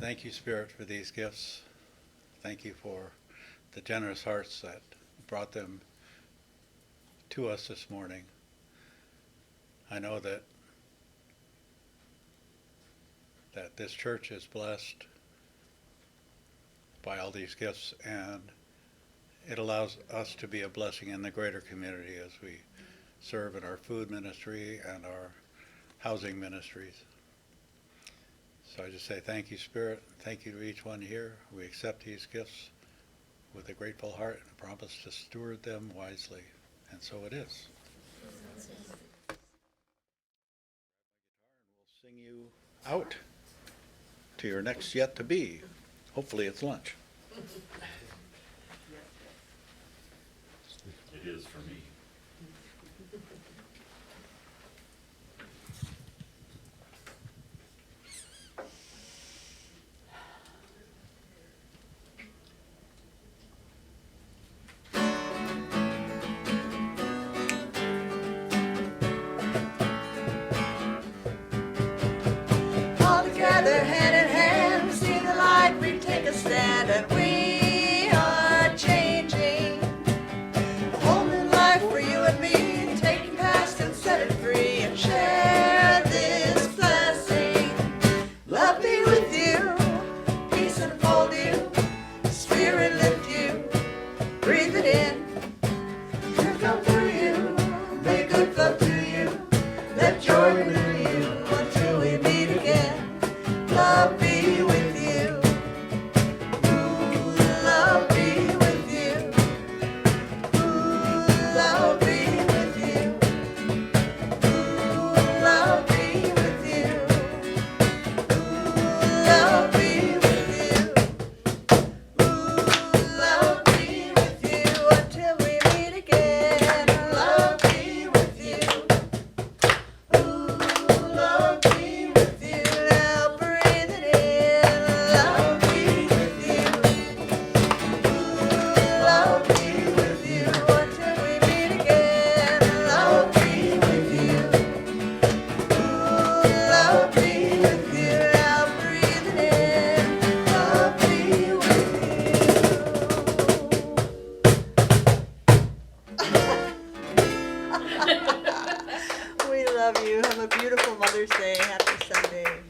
Thank you, Spirit, for these gifts. Thank you for the generous hearts that brought them to us this morning. I know that this church is blessed by all these gifts, and it allows us to be a blessing in the greater community as we serve in our food ministry and our housing ministries. So I just say thank you, Spirit. Thank you to each one here. We accept these gifts with a grateful heart and a promise to steward them wisely. And so it is. We'll sing you out to your next yet to be. Hopefully it's lunch. It is for me. All together, hand in hand, see the light, we take a stand, and we are changing. A whole new life for you and me, taking past and set it free, and share this blessing. Love be with you, peace enfold you, Spirit lift you, breathe it in. Good come through you, may good flow to you, let joy renew you until we meet again. Love be with you. Ooh, love be with you. Ooh, love be with you. Ooh, love be with you. Ooh, love be with you. Ooh, love be with you until we meet again. Love be with you. Ooh, love be with you. Now breathe it in. Love be with you. Ooh, love be with you until we meet again. Love be with you. Ooh, love be with you. Now breathe it in. Love be with you. We love you. Have a beautiful Mother's Day. Happy Sunday.